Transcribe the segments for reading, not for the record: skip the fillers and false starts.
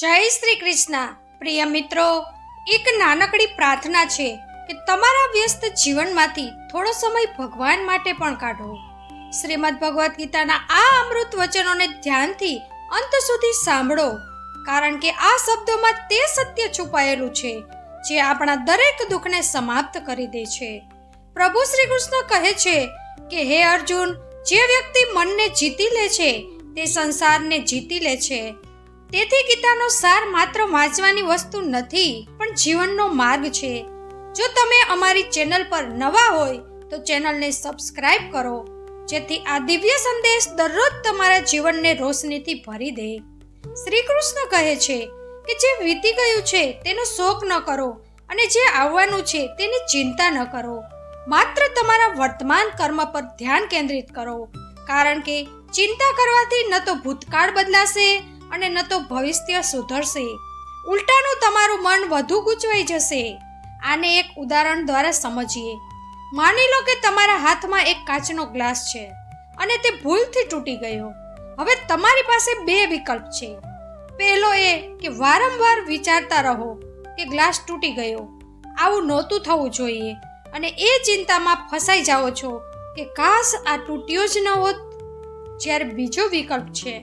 જય શ્રી કૃષ્ણ. પ્રિય મિત્રો, એક નાનકડી પ્રાર્થના છે કે તમારા વ્યસ્ત જીવનમાંથી થોડો સમય ભગવાન માટે પણ કાઢો. શ્રીમદ ભગવદ્ ગીતાના આ અમૃત વચનોને ધ્યાનથી અંત સુધી સાંભળો, કારણ કે આ શબ્દોમાં તે સત્ય છુપાયેલું છે જે આપણા દરેક દુઃખને સમાપ્ત કરી દે છે. પ્રભુ શ્રી કૃષ્ણ કહે છે કે હે અર્જુન, જે વ્યક્તિ મનને જીતી લે છે તે સંસારને જીતી લે છે. તેથી ગીતાનો સાર માત્ર વાંચવાની વસ્તુ નથી, પણ જીવનનો માર્ગ છે. જો તમે અમારી ચેનલ પર નવા હોય તો ચેનલને સબસ્ક્રાઇબ કરો, જેથી આ દિવ્ય સંદેશ દરરોજ તમારા જીવનને રોશનીથી ભરી દે. શ્રી કૃષ્ણ કહે છે કે જે વીતી ગયું છે તેનો શોક ન કરો, અને જે આવવાનું છે તેની ચિંતા ન કરો. માત્ર તમારા વર્તમાન કર્મ પર ધ્યાન કેન્દ્રિત કરો, કારણ કે ચિંતા કરવાથી ન તો ભૂતકાળ બદલાશે અને ન તો ભવિષ્ય સુધરશે. ઉલટાનું તમારું મન વધુ ગૂંચવાઈ જશે. આને એક ઉદાહરણ દ્વારા સમજીએ. માની લો કે તમારા હાથમાં એક કાચનો ગ્લાસ છે અને તે ભૂલથી તૂટી ગયો. હવે તમારી પાસે બે વિકલ્પ છે. પહેલો એ કે વારંવાર વિચારતા રહો કે ગ્લાસ તૂટી ગયો, આવું નહોતું થવું જોઈએ, અને એ ચિંતામાં ફસાઈ જાઓ છો કે કાશ આ તૂટ્યો જ ન હોત. જ્યારે બીજો વિકલ્પ છે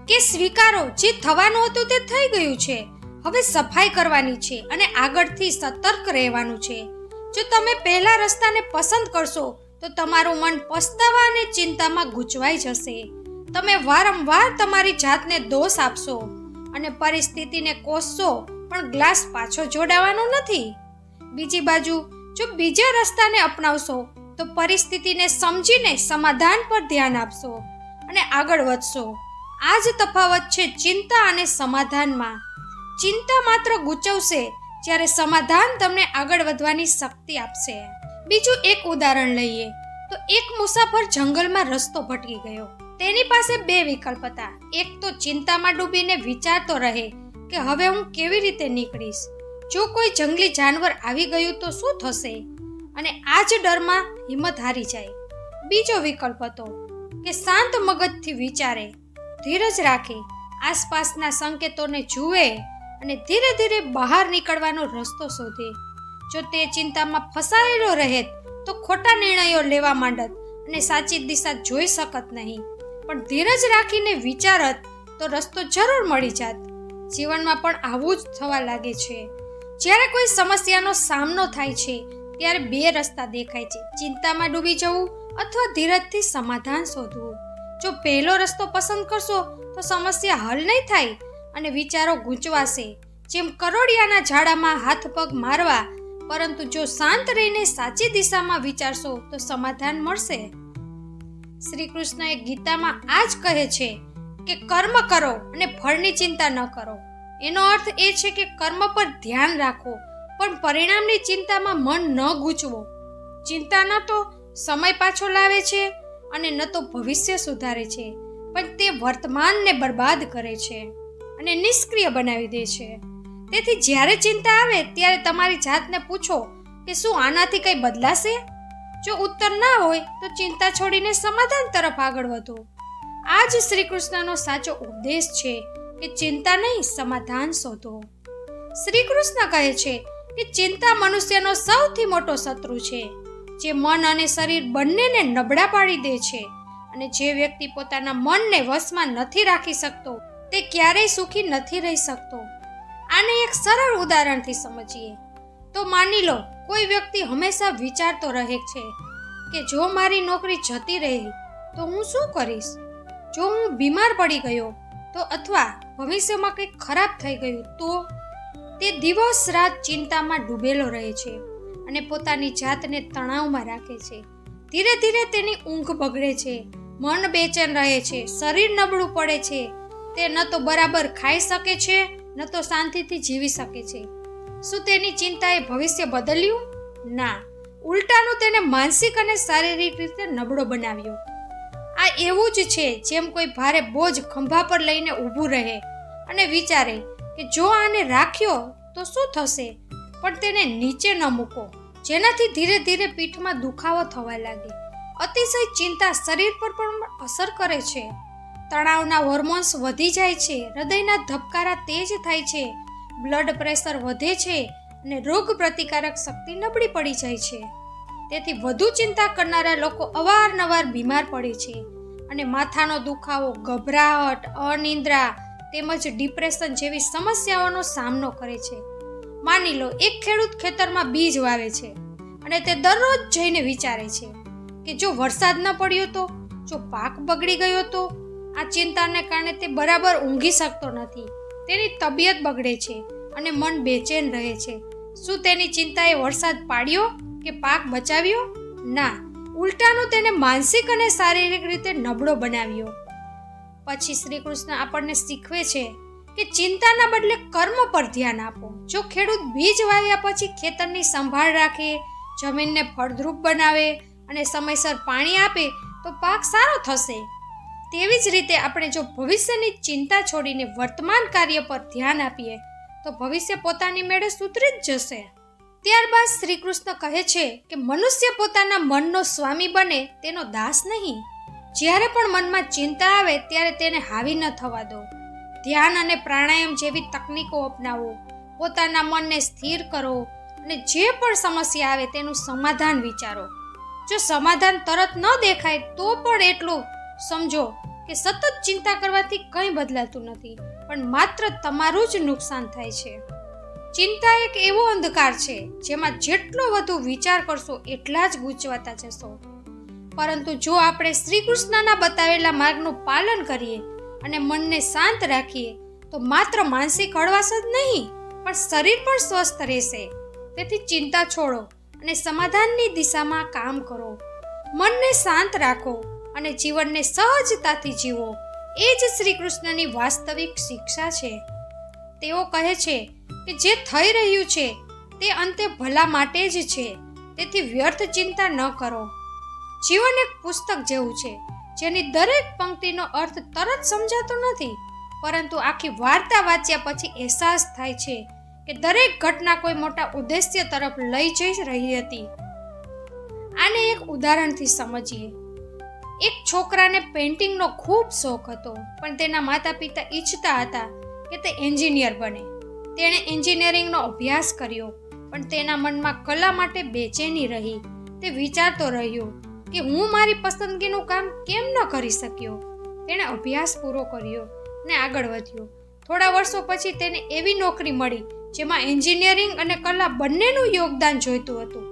કે સ્વીકારો, જે થવાનું હતું તે થઈ ગયું છે, હવે સફાઈ કરવાની છે અને આગળથી સતર્ક રહેવાનું છે. જો તમે પહેલા રસ્તાને પસંદ કરશો તો તમારું મન પસ્તાવા અને ચિંતામાં ગૂંચવાઈ જશે. તમે વારંવાર તમારી જાતને દોષ આપશો અને પરિસ્થિતિને કોસશો, પણ ગ્લાસ પાછો જોડાવાનો નથી. બીજી બાજુ જો બીજા રસ્તાને અપનાવશો તો પરિસ્થિતિને સમજીને સમાધાન પર ધ્યાન આપશો અને આગળ વધશો. આ જ તફાવત છે ચિંતા અને સમાધાનમાં. ચિંતા માત્ર ગૂંચવશે, જ્યારે સમાધાન તમને આગળ વધવાની શક્તિ આપશે. બીજું એક ઉદાહરણ લઈએ તો એક મુસાફર જંગલમાં રસ્તો ભટકી ગયો. તેની પાસે બે વિકલ્પ હતા. એક તો ચિંતામાં ડૂબીને વિચારતો રહે કે હવે હું કેવી રીતે નીકળીશ, જો કોઈ જંગલી જાનવર આવી ગયું તો શું થશે, અને આ જ ડરમાં હિંમત હારી જાય. બીજો વિકલ્પ હતો કે શાંત મગજથી વિચારે, ધીરજ રાખે, આસપાસના સંકેતોને જુએ અને ધીરે ધીરે બહાર નીકળવાનો રસ્તો શોધે. જો તે ચિંતામાં ફસાયેલો રહેત તો ખોટા નિર્ણયો લેવા માંડત અને સાચી દિશા જોઈ શકત નહીં. પણ ધીરજ રાખીને વિચારત તો રસ્તો જરૂર મળી જાત. જીવનમાં પણ આવું જ થવા લાગે છે. જ્યારે કોઈ સમસ્યાનો સામનો થાય છે ત્યારે બે રસ્તા દેખાય છે: ચિંતામાં ડૂબી જવું અથવા ધીરજથી સમાધાન શોધવું. જો પહેલો રસ્તો પસંદ કરશો તો સમસ્યા હલ નહીં થાય અને વિચારો ગૂંચવાશે, જેમ કરોડિયાના ઝાડામાં હાથ પગ મારવા. પરંતુ જો શાંત રહીને સાચી દિશામાં વિચારશો તો સમાધાન મળશે. શ્રી કૃષ્ણએ ગીતામાં આ જ કહે છે કે કર્મ કરો અને ફળની ચિંતા ન કરો. એનો અર્થ એ છે કે કર્મ પર ધ્યાન રાખો, પણ પરિણામની ચિંતામાં મન ન ગૂંચવો. ચિંતા ન તો સમય પાછો લાવે છે અને ન તો ભવિષ્ય સુધારે છે, પણ તે વર્તમાનને બરબાદ કરે છે અને નિષ્ક્રિય બનાવી દે છે. તેથી જ્યારે ચિંતા આવે ત્યારે તમારી જાતને પૂછો કે શું આનાથી કંઈ બદલાશે? જો ઉત્તર ના હોય તો ચિંતા છોડીને સમાધાન તરફ આગળ વધો. આ જ શ્રી કૃષ્ણનો સાચો ઉપદેશ છે કે ચિંતા નહીં, સમાધાન શોધો. શ્રી કૃષ્ણ કહે છે કે ચિંતા મનુષ્યનો સૌથી મોટો શત્રુ છે, જે મન અને શરીર બંનેને નબળા પાડી દે છે. અને જે વ્યક્તિ પોતાના મનને વશમાં નથી રાખી શકતો તે ક્યારેય સુખી નથી રહી શકતો. આને એક સરળ ઉદાહરણથી સમજીએ તો માની લો કોઈ વ્યક્તિ હંમેશા વિચારતો રહે છે કે જો મારી નોકરી જતી રહી તો હું શું કરીશ, જો હું બીમાર પડી ગયો તો, અથવા ભવિષ્યમાં કંઈક ખરાબ થઈ ગયું તો. તે દિવસ રાત ચિંતામાં ડૂબેલો રહે છે અને પોતાની જાતને તણાવમાં રાખે છે. ધીરે ધીરે તેની ઊંઘ બગડે છે, મન બેચેન રહે છે, શરીર નબળું પડે છે. તે ન તો બરાબર ખાઈ શકે છે ન તો શાંતિથી જીવી શકે છે. શું તેની ચિંતાએ ભવિષ્ય બદલ્યું? ના, ઉલટાનું તેને માનસિક અને શારીરિક રીતે નબળો બનાવ્યો. આ એવું જ છે જેમ કોઈ ભારે બોજ ખંભા પર લઈને ઊભું રહે અને વિચારે કે જો આને રાખ્યો તો શું થશે, પણ તેને નીચે ન મૂકો, જેનાથી ધીરે ધીરે પીઠમાં દુખાવો થવા લાગે. અતિશય ચિંતા શરીર પર પણ અસર કરે છે. તણાવના હોર્મોન્સ વધી જાય છે, હૃદયના ધબકારા તેજ થાય છે, બ્લડ પ્રેશર વધે છે અને રોગ પ્રતિકારક શક્તિ નબળી પડી જાય છે. તેથી વધુ ચિંતા કરનારા લોકો અવારનવાર બીમાર પડે છે અને માથાનો દુખાવો, ગભરાહટ, અનિદ્રા તેમજ ડિપ્રેશન જેવી સમસ્યાઓનો સામનો કરે છે. માની લો, એક ખેડૂત ખેતરમાં બીજ વાવે છે અને તે દરરોજ જઈને વિચારે છે કે જો વરસાદ ન પડ્યો તો, જો પાક બગડી ગયો તો. આ ચિંતાને કારણે તે બરાબર ઊંઘી શકતો નથી, તેની તબિયત બગડે છે અને મન બેચેન રહે છે. શું તેની ચિંતાએ વરસાદ પાડ્યો કે પાક બચાવ્યો? ના, ઉલટાનું તેને માનસિક અને શારીરિક રીતે નબળો બનાવ્યો. પછી શ્રી કૃષ્ણ આપણને શીખવે છે કે ચિંતાના બદલે કર્મ પર ધ્યાન આપો. જો ખેડૂત બીજ વાવ્યા પછી ખેતરની સંભાળ રાખે, જમીનને ફળદ્રુપ બનાવે અને સમયસર પાણી આપે તો પાક સારો થશે. તેવી જ રીતે આપણે જો ભવિષ્યની ચિંતા છોડીને વર્તમાન કાર્ય પર ધ્યાન આપીએ તો ભવિષ્ય પોતાની મેળે સુધરી જ જશે. ત્યારબાદ શ્રી કૃષ્ણ કહે છે કે મનુષ્ય પોતાના મનનો સ્વામી બને, તેનો દાસ નહીં. જ્યારે પણ મનમાં ચિંતા આવે ત્યારે તેને હાવી ન થવા દો. ધ્યાન અને પ્રાણાયામ જેવી તકનીકો અપનાવો, પોતાના મનને સ્થિર કરો અને જે પણ સમસ્યા આવે તેનું સમાધાન વિચારો. જો સમાધાન તરત ન દેખાય તો પણ એટલું સમજો કે સતત ચિંતા કરવાથી કંઈ બદલાતું નથી, પણ માત્ર તમારું જ નુકસાન થાય છે. ચિંતા એક એવો અંધકાર છે જેમાં જેટલો વધુ વિચાર કરશો એટલા જ ગૂંચવાતા જશો. પરંતુ જો આપણે શ્રી કૃષ્ણના બતાવેલા માર્ગનું પાલન કરીએ અને મનને શાંત રાખીએ તો માત્ર માનસિક હળવાશ જ નહીં પણ શરીર પણ સ્વસ્થ રહેશે. તેથી ચિંતા છોડો અને સમાધાનની દિશામાં કામ કરો. મનને શાંત રાખો અને જીવનને સહજતાથી જીવો. એ જ શ્રી કૃષ્ણની વાસ્તવિક શિક્ષા છે. તેઓ કહે છે કે જે થઈ રહ્યું છે તે અંતે ભલા માટે જ છે, તેથી વ્યર્થ ચિંતા ન કરો. જીવન એક પુસ્તક જેવું છે જેની દરેક પંક્તિનો અર્થ તરત સમજાતો નથી, પરંતુ આખી વાર્તા વાંચ્યા પછી અહેસાસ થાય છે કે દરેક ઘટના કોઈ મોટા ઉદ્દેશ્ય તરફ લઈ જઈ રહી હતી. આને એક ઉદાહરણથી સમજીએ. એક છોકરાને પેઇન્ટિંગનો ખૂબ શોખ હતો, પણ તેના માતા પિતા ઈચ્છતા હતા કે તે એન્જિનિયર બને. તેણે એન્જિનિયરિંગનો અભ્યાસ કર્યો, પણ તેના મનમાં કલા માટે બેચેની રહી. તે વિચારતો રહ્યો કે હું મારી પસંદગીનું કામ કેમ ન કરી શક્યો. તેણે અભ્યાસ પૂરો કર્યો અને આગળ વધ્યો. થોડા વર્ષો પછી તેને એવી નોકરી મળી જેમાં એન્જિનિયરિંગ અને કલા બંનેનું યોગદાન જોઈતું હતું.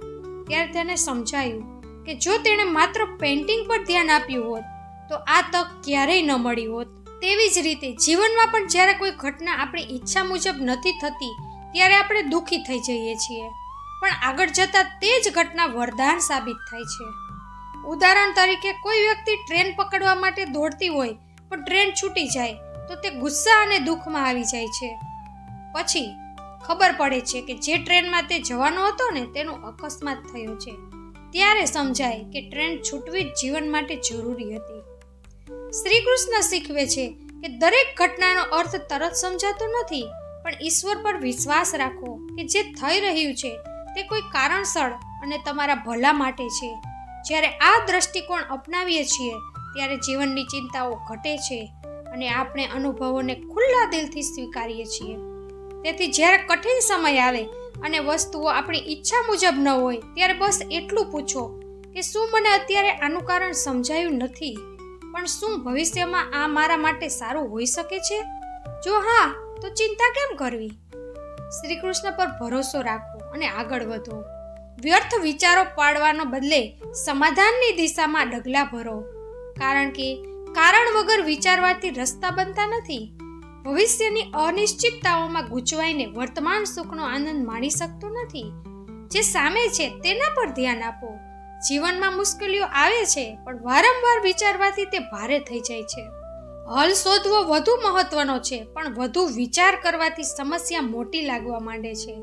ત્યારે તેને સમજાયું કે જો તેણે માત્ર પેઇન્ટિંગ પર ધ્યાન આપ્યું હોત તો આ તક ક્યારેય ન મળી હોત. તેવી જ રીતે જીવનમાં પણ જ્યારે કોઈ ઘટના આપણી ઈચ્છા મુજબ નથી થતી ત્યારે આપણે દુઃખી થઈ જઈએ છીએ, પણ આગળ જતાં તે જ ઘટના વરદાન સાબિત થાય છે. ઉદાહરણ તરીકે, કોઈ વ્યક્તિ ટ્રેન પકડવા માટે દોડતી હોય પણ ટ્રેન છૂટી જાય તો તે ગુસ્સા અને દુઃખમાં આવી જાય છે. પછી ખબર પડે છે કે જે ટ્રેનમાં તે જવાનો હતો ને તેનો અકસ્માત થયો છે. ત્યારે સમજાય કે ટ્રેન છૂટવી જ જીવન માટે જરૂરી હતી. શ્રી કૃષ્ણ શીખવે છે કે દરેક ઘટનાનો અર્થ તરત સમજાતો નથી, પણ ઈશ્વર પર વિશ્વાસ રાખો કે જે થઈ રહ્યું છે તે કોઈ કારણસર અને તમારા ભલા માટે છે. જ્યારે આ દ્રષ્ટિકોણ અપનાવીએ છીએ ત્યારે જીવનની ચિંતાઓ ઘટે છે અને આપણે અનુભવોને ખુલ્લા દિલથી સ્વીકારીએ છીએ. તેથી જ્યારે કઠિન સમય આવે અને વસ્તુઓ આપણી ઈચ્છા મુજબ ન હોય ત્યારે બસ એટલું પૂછો કે શું મને અત્યારે આનું કારણ સમજાયું નથી, પણ શું ભવિષ્યમાં આ મારા માટે સારું હોઈ શકે છે? જો હા, તો ચિંતા કેમ કરવી? શ્રી કૃષ્ણ પર ભરોસો રાખો અને આગળ વધો. વ્યર્થ વિચારો પાડવાનો બદલે સમાધાનની દિશામાં ડગલા ભરો, કારણ કે કારણ વગર વિચારવાથી રસ્તા બનતા નથી. ભવિષ્યની અનિશ્ચિતતાઓમાં ગૂંચવાઈને વર્તમાન સુખનો આનંદ માણી શકતો નથી. જે સામે છે તેના પર ધ્યાન આપો. જીવનમાં મુશ્કેલીઓ આવે છે, પણ વારંવાર વિચારવાથી તે ભારે થઈ જાય છે. હલ શોધવો વધુ મહત્વનો છે, પણ વધુ વિચાર કરવાથી સમસ્યા મોટી લાગવા માંડે છે.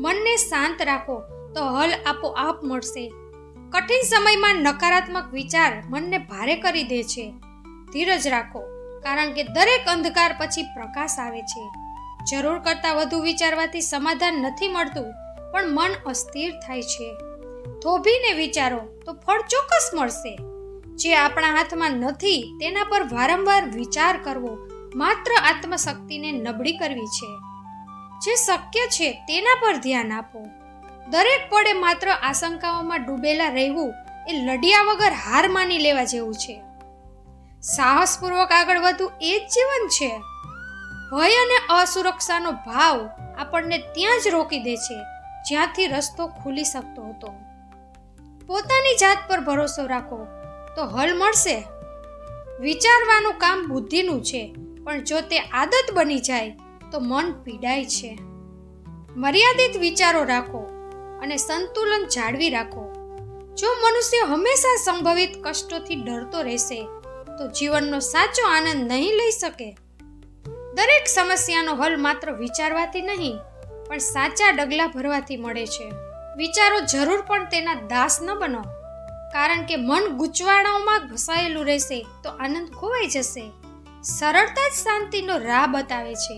મનને શાંત રાખો તો હલ આપોઆપ મળશે. કઠિન સમયમાં નકારાત્મક વિચાર મનને ભારે કરી દે છે. ધીરજ રાખો, કારણ કે દરેક અંધકાર પછી પ્રકાશ આવે છે. જરૂર કરતાં વધુ વિચારવાથી સમાધાન નથી મળતું, પણ મન અસ્થિર થાય છે. થોભીને વિચારો તો ફળ ચોક્કસ મળશે. જે આપણા હાથમાં નથી તેના પર વારંવાર વિચાર કરવો માત્ર આત્મશક્તિને નબળી કરવી છે. જે શક્ય છે તેના પર ધ્યાન આપો. દરેક પળે માત્ર આશંકાઓમાં ડૂબેલા રહેવું એ લડ્યા વગર હાર માની લેવા જેવું છે. સાહસપૂર્વક આગળ વધવું એ જ જીવન છે. ભય અને અસુરક્ષાનો ભાવ આપણને ત્યાં જ રોકી દે છે જ્યાંથી રસ્તો ખુલી શકતો હતો. પોતાની જાત પર ભરોસો રાખો તો હલ મળશે. વિચારવાનું કામ બુદ્ધિનું છે, પણ જો તે આદત બની જાય તો મન પીડાય છે. મર્યાદિત વિચારો રાખો અને સંતુલન જાળવી રાખો. જો મનુષ્ય હંમેશા સંભવિત કષ્ટોથી ડરતો રહેશે તો જીવનનો સાચો આનંદ નહીં લઈ શકે. દરેક સમસ્યાનો હલ માત્ર વિચારવાથી નહીં, પણ સાચા ડગલા ભરવાથી મળે છે. વિચારો જરૂર, પણ તેના દાસ ન બનો, કારણ કે મન ગૂંચવાડાઓમાં ઘસાયેલું રહેશે તો આનંદ ખોવાઈ જશે. સરળતા જ શાંતિનો રાહ બતાવે છે.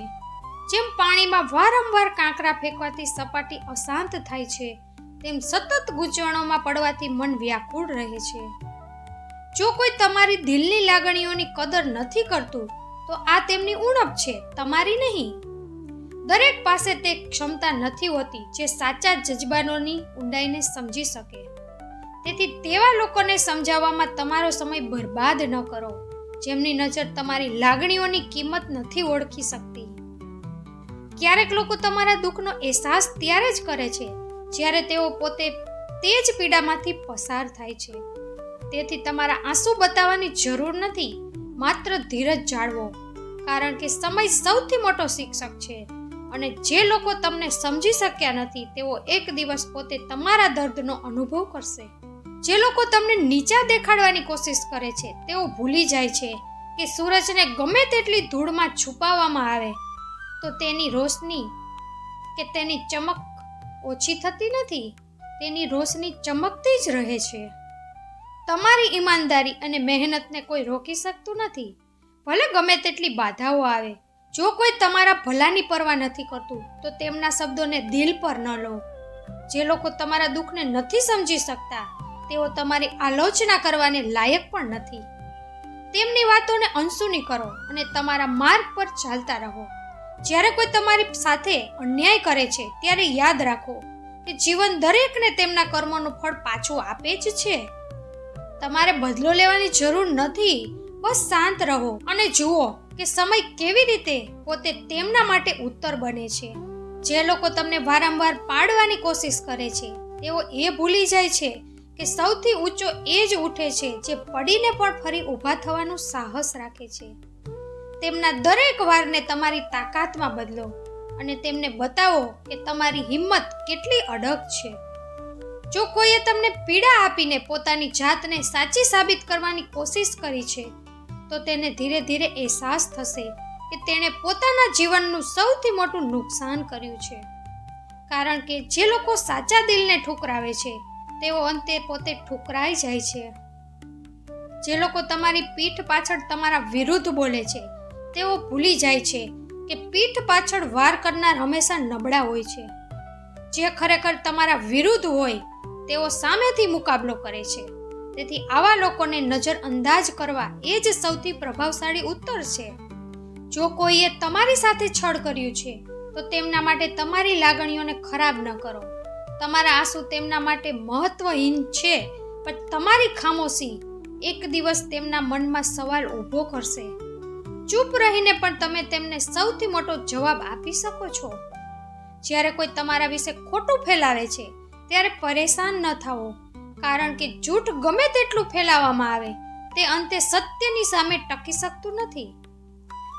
જેમ પાણીમાં વારંવાર કાંકરા ફેંકવાથી સપાટી અશાંત થાય છે, તેમ સતત ગૂંચવણોમાં પડવાથી મન વ્યાકુળ રહે છે. જો કોઈ તમારી દિલની લાગણીઓની કદર નથી કરતું તો આ તેમની ઉણપ છે, તમારી નહીં. દરેક પાસે તે ક્ષમતા નથી હોતી જે સાચા જજ્બાનોની ઊંડાઈને સમજી શકે. તેથી તેવા લોકોને સમજાવવામાં તમારો સમય બરબાદ ન કરો જેમની નજર તમારી લાગણીઓની કિંમત નથી ઓળખી શકતી. ક્યારેક લોકો તમારા દુઃખનો અહેસાસ ત્યારે જ કરે છે જ્યારે તેઓ પોતે તે જ પીડામાંથી પસાર થાય છે. તેથી તમારા આંસુ બતાવવાની જરૂર નથી, માત્ર ધીરજ જાળવો, કારણ કે સમય સૌથી મોટો શિક્ષક છે. અને જે લોકો તમને સમજી શક્યા નથી તેઓ એક દિવસ પોતે તમારા દર્દનો અનુભવ કરશે. જે લોકો તમને નીચા દેખાડવાની કોશિશ કરે છે તેઓ ભૂલી જાય છે કે સૂરજને ગમે તેટલી ધૂળમાં છુપાવવામાં આવે તો તેની રોશની કે તેની ચમક ઓછી થતી નથી. તેની રોશની ચમકતી જ રહે છે. તમારી ઈમાનદારી અને મહેનતને કોઈ રોકી શકતું નથી, ભલે ગમે તેટલી બાધાઓ આવે. જો કોઈ તમારા ભલાની પરવા નથી કરતું તો તેમના શબ્દોને દિલ પર ન લો. જે લોકો તમારા દુઃખને નથી સમજી શકતા તેઓ તમારી આલોચના કરવાને લાયક પણ નથી. તેમની વાતોને અનસુની કરો અને તમારા માર્ગ પર ચાલતા રહો. જ્યારે કોઈ તમારી સાથે અન્યાય કરે છે ત્યારે યાદ રાખો કે જીવન દરેકને તેમના કર્મોનું ફળ પાછું આપે જ છે. તમારે બદલો લેવાની જરૂર નથી, બસ શાંત રહો અને જુઓ કે સમય કેવી રીતે પોતે તેમના માટે ઉત્તર બને છે. જે લોકો તમને વારંવાર પાડવાની કોશિશ કરે છે તેઓ એ ભૂલી જાય છે કે સૌથી ઊંચો એ જ ઉઠે છે જે પડીને પણ ફરી ઊભા થવાનું સાહસ રાખે છે. તેમના દરેક વારને તમારી તાકાતમાં બદલો અને તેમને બતાવો કે તમારી હિંમત કેટલી અડગ છે. જો કોઈએ તમને પીડા આપીને પોતાની જાતને સાચી સાબિત કરવાની કોશિશ કરી છે તો તેને ધીરે ધીરે અહેસાસ થશે કે તેણે પોતાના જીવનનું સૌથી મોટું નુકસાન કર્યું છે. કારણ કે જે લોકો સાચા દિલને ઠુકરાવે છે તેઓ અંતે પોતે ઠુકરાઈ જાય છે. જે લોકો તમારી પીઠ પાછળ તમારા વિરુદ્ધ બોલે છે તેઓ ભૂલી જાય છે કે પીઠ પાછળ વાર કરનાર હંમેશા નબળા હોય છે. જે ખરેખર તમારા વિરુદ્ધ હોય તેઓ સામેથી મુકાબલો કરે છે. તેથી આવા લોકોને નજર અંદાજ કરવા એ જ સૌથી પ્રભાવશાળી ઉત્તર છે. જો કોઈએ તમારી સાથે છળ કર્યું છે તો તેમના માટે તમારી લાગણીઓને ખરાબ ન કરો. તમારા આંસુ તેમના માટે મહત્વહીન છે, પણ તમારી ખામોશી એક દિવસ તેમના મનમાં સવાલ ઊભો કરશે. ચૂપ રહીને પણ તમે તેમને સૌથી મોટો જવાબ આપી શકો છો. જ્યારે કોઈ તમારા વિશે ખોટું ફેલાવે છે ત્યારે પરેશાન ન થાઓ, કારણ કે જૂઠ ગમે તેટલું ફેલાવવામાં આવે તે અંતે સત્યની સામે ટકી શકતું નથી.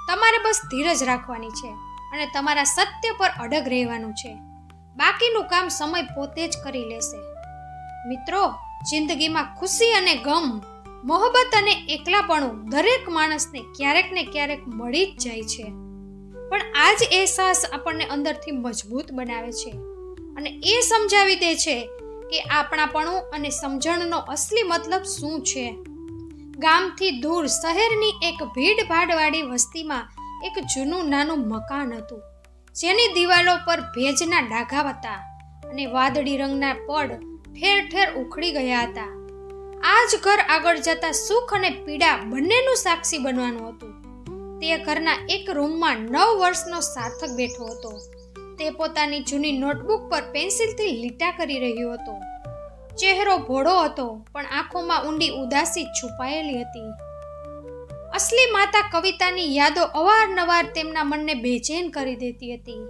તમારે બસ ધીરજ રાખવાની છે અને તમારા સત્ય પર અડગ રહેવાનું છે. બાકીનું કામ સમય પોતે જ કરી લેશે. મિત્રો, જિંદગીમાં ખુશી અને ગમ, મોહબ્બત અને એકલાપણું દરેક માણસને ક્યારેક ને ક્યારેક મળી જ જાય છે. પણ આ જ અહેસાસ આપણને અંદરથી મજબૂત બનાવે છે અને એ સમજાવી દે છે કે આપણાપણું અને સમજણનો અસલી મતલબ શું છે. ગામથી દૂર શહેરની એક ભીડભાડવાળી વસ્તીમાં એક જૂનું નાનું મકાન હતું, જેની દિવાલો પર ભેજના ડાઘા હતા અને વાદળી રંગના પડ ઠેર ઠેર ઉખડી ગયા હતા. આ જ ઘર આગળ જતા સુખ અને પીડા બંનેનું સાક્ષી બનવાનું હતું. તે ઘરના એક રૂમમાં 9 વર્ષનો સાર્થક બેઠો હતો. તે પોતાની જૂની નોટબુક પર પેન્સિલથી લીટા કરી રહ્યો હતો. ચહેરો ભોળો હતો, પણ આંખોમાં ઊંડી ઉદાસી છુપાયેલી હતી. અસલી માતા કવિતાની યાદો અવારનવાર તેમના મનને બેચેન કરી દેતી હતી,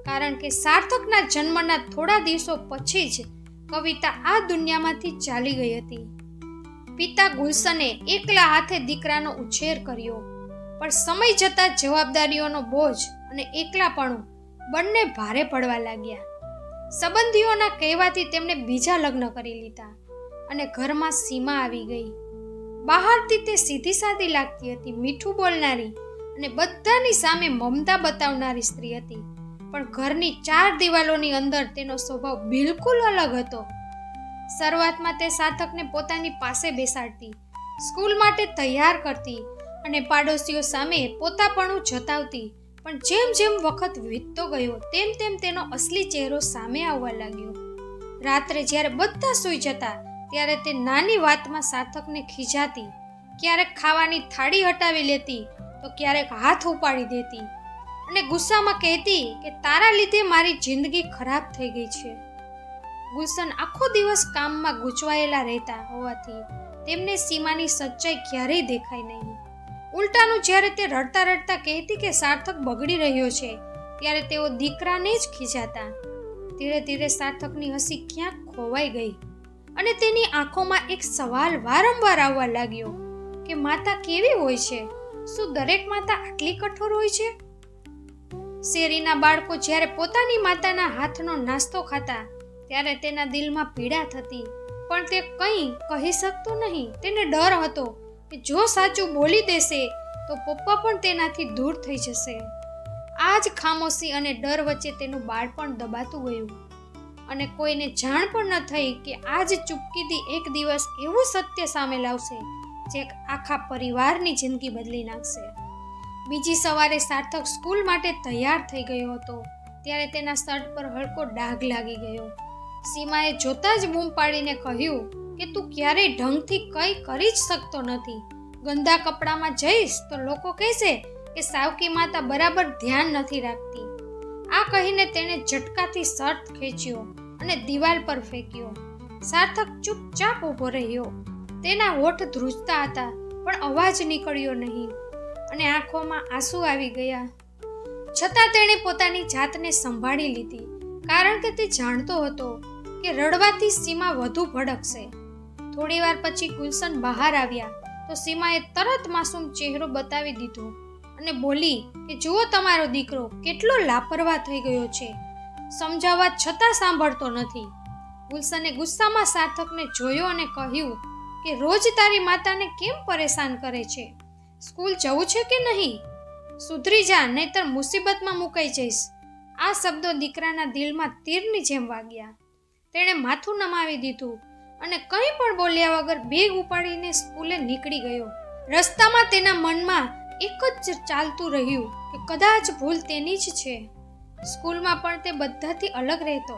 કારણ કે સાર્થકના જન્મના થોડા દિવસો પછી જ કવિતા આ દુનિયામાંથી ચાલી ગઈ હતી. પિતા ગુલશને એકલા હાથે દીકરાનો ઉછેર કર્યો, પણ સમય જતાં જવાબદારીઓનો બોજ અને એકલાપણું બંને ભારે પડવા લાગ્યા. સંબંધીઓના કહેવાથી તેમણે બીજા લગ્ન કરી લીધા અને ઘરમાં સીમા આવી ગઈ. બહારથી તે સીધી સાદી લાગતી હતી, મીઠું બોલનારી અને બધાની સામે મમતા બતાવનારી સ્ત્રી હતી, પણ ઘરની 4 દિવાલોની અંદર તેનો સ્વભાવ બિલકુલ અલગ હતો. શરૂઆતમાં તે સાર્થકને પોતાની પાસે બેસાડતી, સ્કૂલ માટે તૈયાર કરતી અને પાડોશીઓ સામે પોતાપણું જતાવતી, પણ જેમ જેમ વખત વીતતો ગયો તેમ તેમ તેનો અસલી ચહેરો સામે આવવા લાગ્યો. રાત્રે જ્યારે બધા સૂઈ જતા ત્યારે તે નાની વાતમાં સાર્થકને ખીજાતી, ક્યારેક ખાવાની થાળી હટાવી લેતી તો ક્યારેક હાથ ઉપાડી દેતી અને ગુસ્સામાં કહેતી કે તારા લીધે મારી જિંદગી ખરાબ થઈ ગઈ છે. ગુલશન આખો દિવસ કામમાં ગૂંચવાયેલા રહેતા હોવાથી તેમને સીમાની સચ્ચાઈ ક્યારેય દેખાય નહીં. ઉલટાનું જ્યારે તે રડતા રડતા કહેતી કે સાર્થક બગડી રહ્યો છે, ત્યારે તેઓ દીકરાને જ ખીજાતા. ધીરે ધીરે સાર્થકની હસી ક્યાંક ખોવાઈ ગઈ અને તેની આંખોમાં એક સવાલ વારંવાર આવવા લાગ્યો કે માતા કેવી હોય છે? શું દરેક માતા આટલી કઠોર હોય છે? શેરીના બાળકો જ્યારે પોતાની માતાના હાથનો નાસ્તો ખાતા ત્યારે તેના દિલમાં પીડા થતી, પણ તે કંઈ કહી શકતો નહીં. તેને ડર હતો કે જો સાચું બોલી દેશે તો પપ્પા પણ તેનાથી દૂર થઈ જશે. આ જ ખામોશી અને ડર વચ્ચે તેનું બાળપણ દબાતું ગયું અને કોઈને જાણ પણ ન થઈ કે આ જ ચૂપકીદી એક દિવસ એવું સત્ય સામે લાવશે જે આખા પરિવારની જિંદગી બદલી નાખશે. બીજી સવારે સાર્થક સ્કૂલ માટે તૈયાર થઈ ગયો હતો ત્યારે તેના શર્ટ પર હલકો ડાઘ લાગી ગયો. સીમાએ જોતા જ બૂમ પાડીને કહ્યું કે તું ક્યારેય ઢંગથી કંઈ કરી જ શકતો નથી. ગંદા કપડામાં જઈશ તો લોકો કહેશે કે સાવકી માતા બરાબર ધ્યાન નથી રાખતી. આ કહીને તેણે ઝટકાથી શર્ટ ખેંચ્યો અને દિવાલ પર ફેંક્યો. સાર્થક ચૂપચાપ ઊભો રહ્યો. તેના હોઠ ધ્રુજતા હતા, પણ અવાજ નીકળ્યો નહીં અને આંખોમાં આંસુ આવી ગયા. છતાં તેણે પોતાની જાતને સંભાળી લીધી, કારણ કે તે જાણતો હતો કે રડવાથી સીમા વધુ ભડકશે. થોડીવાર પછી ગુલશન બહાર આવ્યા તો સીમાએ તરત માસૂમ ચહેરો બતાવી દીધો અને બોલી કે જુઓ તમારો દીકરો કેટલો લાપરવાહ થઈ ગયો છે, સમજાવવા છતાં સાંભળતો નથી. ગુલશને ગુસ્સામાં સાર્થકને જોયો અને કહ્યું કે રોજ તારી માતાને કેમ પરેશાન કરે છે? સ્કૂલ જવું છે કે નહીં? સુધરી જા, નહીતર મુસીબતમાં મુકાઈ જઈશ. આ શબ્દો દીકરાના દિલમાં તીરની જેમ વાગ્યા. તેણે માથું નમાવી દીધું અને કંઈ પણ બોલ્યા વગર બેગ ઉપાડીને સ્કૂલે નીકળી ગયો. રસ્તામાં તેના મનમાં એક જ ચાલતું રહ્યું કે કદાચ ભૂલ તેની જ છે. સ્કૂલમાં પણ તે બધાથી અલગ રહેતો.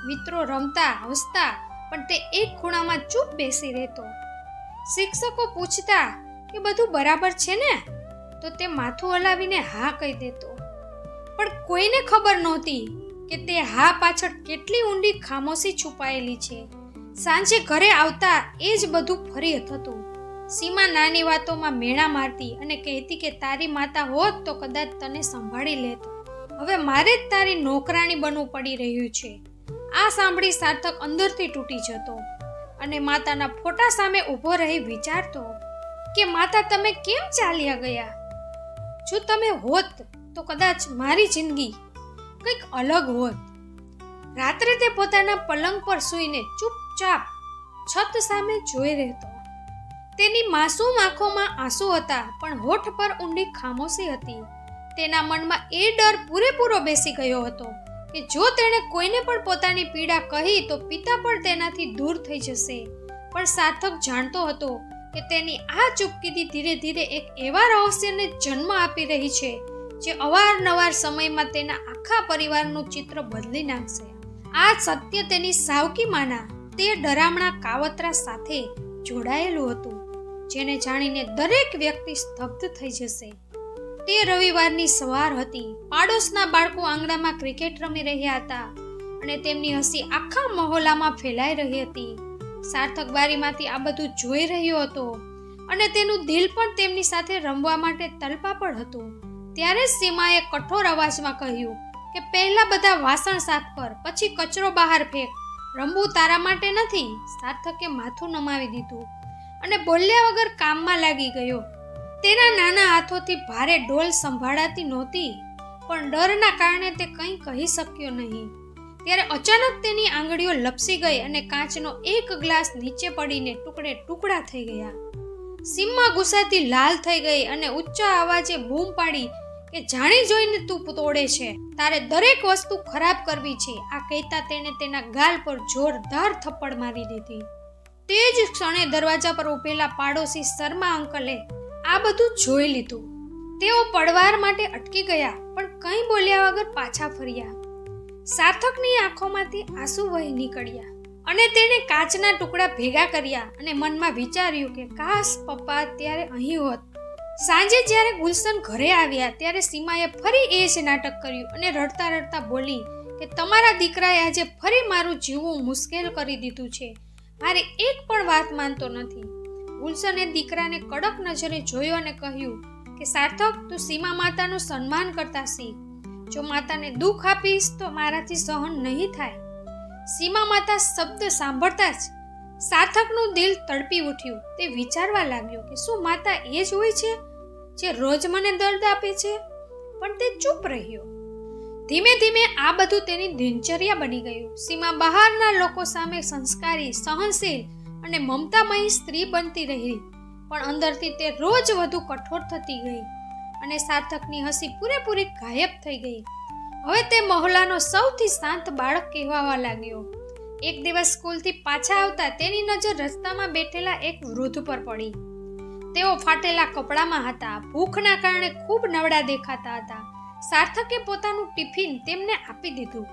મિત્રો રમતા હસતા, પણ તે એક ખૂણામાં ચૂપ બેસી રહેતો. શિક્ષકો પૂછતા કે બધું બરાબર છે ને, તો તે માથું હલાવીને હા કહી દેતો. પણ કોઈને ખબર નહોતી કે તે હા પાછળ કેટલી ઊંડી ખામોશી છુપાયેલી છે. સાંજે ઘરે આવતા એ જ બધું ફરી થતું. સીમા નાની વાતોમાં મેણા મારતી અને કહેતી કે તારી માતા હોત તો કદાચ તને સંભાળી લેત. હવે મારે જ તારી નોકરાણી બનવું પડી રહ્યું છે. આ સાંભળી સાર્થક અંદરથી તૂટી જતો અને માતાના ફોટા સામે ઊભો રહી વિચારતો કે માતા તમે કેમ ચાલ્યા ગયા? જો તમે હોત તો કદાચ મારી જિંદગી કંઈક અલગ હોત. રાત્રે તે પોતાના પલંગ પર સૂઈને ચૂપચાપ છત સામે જોઈ રહેતો. તેની માસૂમ આંખોમાં આંસુ હતા, પણ હોઠ પર ઊંડી ખામોશી હતી. તેના મનમાં એ ડર પૂરેપૂરો બેસી ગયો હતો કે જો તેણે કોઈને પણ પોતાની પીડા કહી તો પિતા પણ તેનાથી દૂર થઈ જશે. પણ સાર્થક જાણતો હતો કે તેની આ ચૂપકીદી ધીરે ધીરે એક એવા રહસ્યને જન્મ આપી રહી છે જે અવારનવાર સમયમાં તેના આખા પરિવારનું ચિત્ર બદલી નાખશે. આ સત્ય તેની સાવકી માના તે ડરામણા કાવતરા સાથે જોડાયેલું હતું, જેને જાણીને દરેક વ્યક્તિ સ્તબ્ધ થઈ જશે. તે રવિવારની સવાર હતી. પાડોશના બાળકો આંગણામાં ક્રિકેટ રમી રહ્યા હતા અને તેમની હસી આખા મહોલ્લામાં ફેલાઈ રહી હતી. સાર્થક બારીમાંથી આ બધું જોઈ રહ્યો હતો અને તેનું દિલ પણ તેમની સાથે રમવા માટે તલપાપડ હતું. ત્યારે સીમાએ કઠોર અવાજમાં કહ્યું કે પહેલા બધા વાસણ સાફ કર, પછી કચરો બહાર ફેંક. રમવું તારા માટે નથી. સાર્થકે માથું નમાવી દીધું અને બોલ્યા વગર કામમાં લાગી ગયો. તેના નાના હાથોથી ભારે ડોલ સંભાળાતી નહોતી, પણ ડરના કારણે તે કંઈ કહી શક્યો નહીં. ત્યારે અચાનક તેની આંગળીઓ લપસી ગઈ અને કાચનો એક ગ્લાસ નીચે પડીને ટુકડે ટુકડા થઈ ગયા. સીમા ગુસ્સાથી લાલ થઈ ગઈ અને ઊંચા અવાજે બૂમ પાડી કે જાણી જોઈને તું તોડે છે, તારે દરેક વસ્તુ ખરાબ કરવી છે. આ કહેતા તેણે તેના ગાલ પર જોરદાર થપ્પડ મારી દીધી. તે જ ક્ષણે દરવાજા પર ઊભેલા પાડોશી શર્મા અંકલે આ બધું જોઈ લીધું. તેઓ પડવાર માટે અટકી ગયા, પણ કંઈ બોલ્યા વગર પાછા ફર્યા. સાર્થકની આંખોમાંથી આંસુ વહી નીકળ્યા અને તેણે કાચના ટુકડા ભેગા કર્યા અને મનમાં વિચાર્યું કે કાશ પપ્પા ત્યારે અહીં હોત. સાંજે જ્યારે ગુલશન ઘરે આવ્યા ત્યારે સીમાએ ફરી એ જ નાટક કર્યું અને રડતા રડતા બોલી કે તમારા દીકરાએ આજે ફરી મારું જીવવું મુશ્કેલ કરી દીધું છે. મારી એક પણ વાત માનતો નથી. ગુલશને દીકરાને કડક નજરે જોયો અને કહ્યું કે સાર્થક, તું સીમા માતાનું સન્માન કરતા શીખ. જો માતાને દુઃખ આપીશ તો મારાથી સહન નહીં થાય. સીમા માતા શબ્દ સાંભળતા જ સાર્થકનું દિલ તડપી ઉઠ્યું. તે વિચારવા લાગ્યો કે શું માતા એ જ હોય છે જે રોજ મને દર્દ આપે છે? પણ તે ચૂપ રહ્યો. ધીમે ધીમે આ બધું તેની દિનચર્યા બની ગયું. સીમા બહારના લોકો સામે સંસ્કારી, સહનશીલ અને મમતામયી સ્ત્રી બનતી રહી, પણ અંદરથી તે રોજ વધુ કઠોર થતી ગઈ અને સાર્થકની હસી પૂરેપૂરી ગાયબ થઈ ગઈ. હવે તે મહોલ્લાનો સૌથી શાંત બાળક કહેવાવા લાગ્યો. એક દિવસ સ્કૂલથી પાછા આવતા તેની નજર રસ્તામાં બેઠેલા એક વૃદ્ધ પર પડી. તેઓ ફાટેલા કપડામાં હતા, ભૂખના કારણે ખૂબ નબળા દેખાતા હતા. સાર્થકે પોતાનું ટિફિન તેમને આપી દીધું.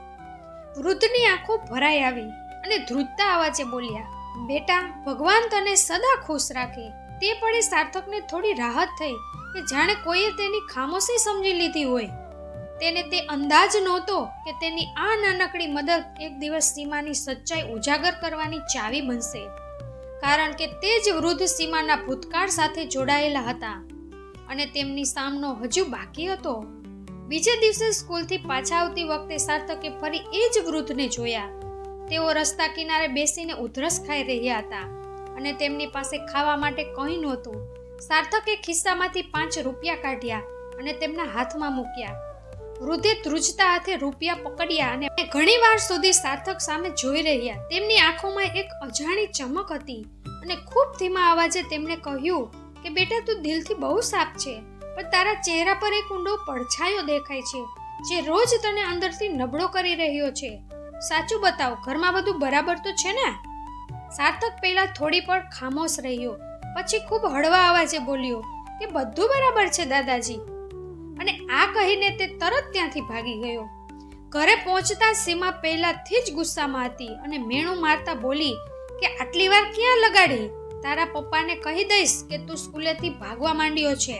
વૃદ્ધની આંખો ભરાઈ આવી અને ધ્રુજતા અવાજે બોલ્યા, બેટા, ભગવાન તને સદા ખુશ રાખે. તે પળે સાર્થકને થોડી રાહત થઈ કે જાણે કોઈએ તેની ખામોશી સમજી લીધી હોય. તેને તે અંદાજ નહોતો કે તેની આ નાનકડી મદદ એક દિવસ સીમાની સચ્ચાઈ ઉજાગર કરવાની ચાવી બનશે, કારણ કે તે જ વૃદ્ધ સીમાના ભૂતકાળ સાથે જોડાયેલા હતા અને તેમની સામનો હજુ બાકી હતો. બીજે દિવસે સ્કૂલથી પાછા આવતી વખતે સાર્થકે ફરી એ જ વૃદ્ધને જોયા. તેઓ રસ્તા કિનારે બેસીને ઉધરસ ખાઈ રહ્યા હતા અને તેમની પાસે ખાવા માટે કંઈ નહોતું. સાર્થકે ખિસ્સામાંથી 5 રૂપિયા કાઢ્યા અને તેમના હાથમાં મૂક્યા. વૃદ્ધે ધ્રુજતા હાથે રૂપિયા પકડ્યા અને ઘણી વાર સુધી સાર્થક સામે જોઈ રહ્યા. તેમની આંખોમાં એક અજાણી ચમક હતી અને ખૂબ ધીમા અવાજે તેમણે કહ્યું કે બેટા, તું દિલથી બહુ સાફ છે, પણ તારા ચહેરા પર એક ઊંડો પડછાયો દેખાય છે જે રોજ તને અંદરથી નબળો કરી રહ્યો છે. સાચું બતાવ, ઘરમાં બધું બરાબર તો છે ને? સાર્થક પહેલા થોડી પળ ખામોશ રહ્યો, પછી ખૂબ હળવા અવાજે બોલ્યો કે બધું બરાબર છે દાદાજી. અને આ કહીને તે તરત ત્યાંથી ભાગી ગયો. ઘરે પહોંચતા સીમા પહેલાથી જ ગુસ્સામાં હતી અને મેણું મારતા બોલી કે આટલી વાર ક્યાં લગાડી? તારા પપ્પાને કહી દઈશ કે તું સ્કૂલેથી ભાગવા માંડ્યો છે.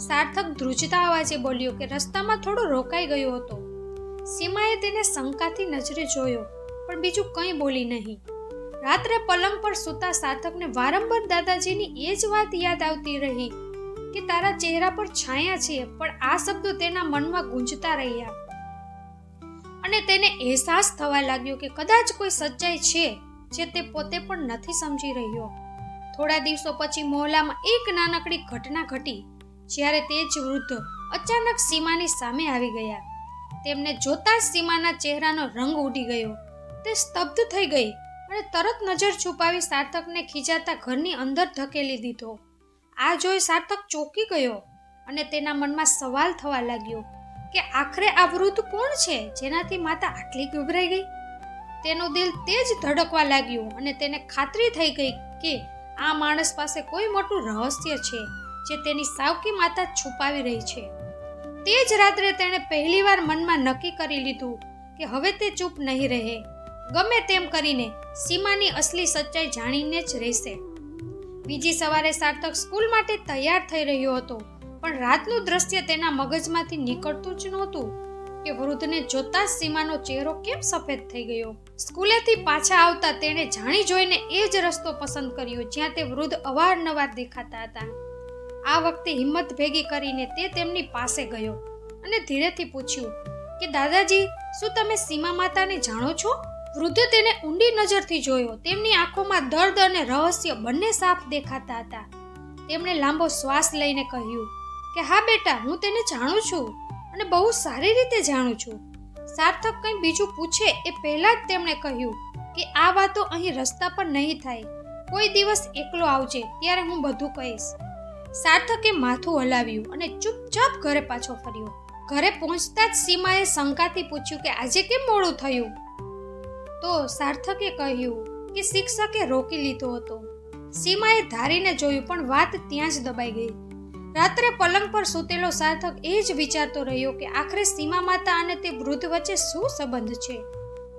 સાર્થક ધ્રુજતા અવાજે બોલ્યો કે રસ્તામાં થોડો રોકાઈ ગયો હતો. સીમાએ તેને શંકાથી નજરે જોયો, પણ બીજું કંઈ બોલી નહીં. રાત્રે પલંગ પર સૂતા સાર્થકને વારંવાર દાદાજીની એ જ વાત યાદ આવતી રહી કે તારા ચહેરા પર છાયા છે, પણ આ શબ્દો તેના મનમાં ગૂંજતા રહ્યા અને તેને અહેસાસ થવા લાગ્યો કે કદાચ કોઈ સચ્ચાઈ છે જે તે પોતે પણ નથી સમજી રહ્યો. થોડા દિવસો પછી મહોલ્લામાં એક નાનકડી ઘટના ઘટી, જ્યારે તે જ વૃદ્ધ અચાનક સીમાની સામે આવી ગયા. તેમને જોતા જ સીમાના ચહેરાનો રંગ ઉડી ગયો. તે સ્તબ્ધ થઈ ગઈ અને તરત નજર છુપાવી સાર્થકને ખીજાતા ઘરની અંદર ધકેલી દીધો. આ જોઈ સાર્થક ચોંકી ગયો અને તેના મનમાં સવાલ થવા લાગ્યો કે આખરે આ વૃદ્ધ કોણ છે જેનાથી માતા આટલી ગભરાઈ ગઈ? તેનું દિલ તેજ ધડકવા લાગ્યું અને તેને ખાતરી થઈ ગઈ કે આ માણસ પાસે કોઈ મોટું રહસ્ય છે જે તેની સાવકી માતા છુપાવી રહી છે. તે જ રાત્રે તેણે પહેલીવાર મનમાં નક્કી કરી લીધું કે હવે તે ચૂપ નહીં રહે. ગમે તેમ કરીને સીમાની અસલી સચ્ચાઈ જાણીને જ રહેશે. બીજી સવારે સાર્થક સ્કૂલ માટે તૈયાર થઈ રહ્યો હતો, પણ રાતનું દ્રશ્ય તેના મગજમાંથી નીકળતું જ નહોતું કે વૃદ્ધને જોતા જ સીમાનો ચહેરો કેમ સફેદ થઈ ગયો. સ્કૂલેથી પાછા આવતા તેણે જાણી જોઈને એ જ રસ્તો પસંદ કર્યો જ્યાં તે વૃદ્ધ અવારનવાર દેખાતા હતા. આ વખતે હિંમત ભેગી કરીને તે તેમની પાસે ગયો અને ધીરેથી પૂછ્યું કે દાદાજી, શું તમે સીમા માતાને જાણો છો? વૃદ્ધે તેને ઊંડી નજરથી જોયો. તેમની આંખોમાં દર્દ અને રહસ્ય બંને સાફ દેખાતા હતા. તેમણે લાંબો શ્વાસ લઈને કહ્યું કે હા બેટા, હું તેને જાણું છું અને બહુ સારી રીતે જાણું છું. સાર્થક કંઈ બીજું પૂછે એ પહેલા જ તેમણે કહ્યું કે આ વાતો અહીં રસ્તા પર નહીં થાય. કોઈ દિવસ એકલો આવજે, ત્યારે હું બધું કહીશ. સાર્થકે માથું હલાવ્યું અને ચૂપચાપ ઘરે પાછો ફર્યો. ઘરે પહોંચતા જ સીમાએ શંકાથી પૂછ્યું કે આજે કેમ મોડું થયું? તો સાર્થકે કહ્યું કે શિક્ષકે રોકી લીધો હતો. સીમાએ ધારીને જોયું, પણ વાત ત્યાં જ દબાઈ ગઈ. રાત્રે પલંગ પર સૂતેલો સાર્થક એ જ વિચારતો રહ્યો કે આખરે સીમા માતા અને તે વૃદ્ધ વચ્ચે શું સંબંધ છે.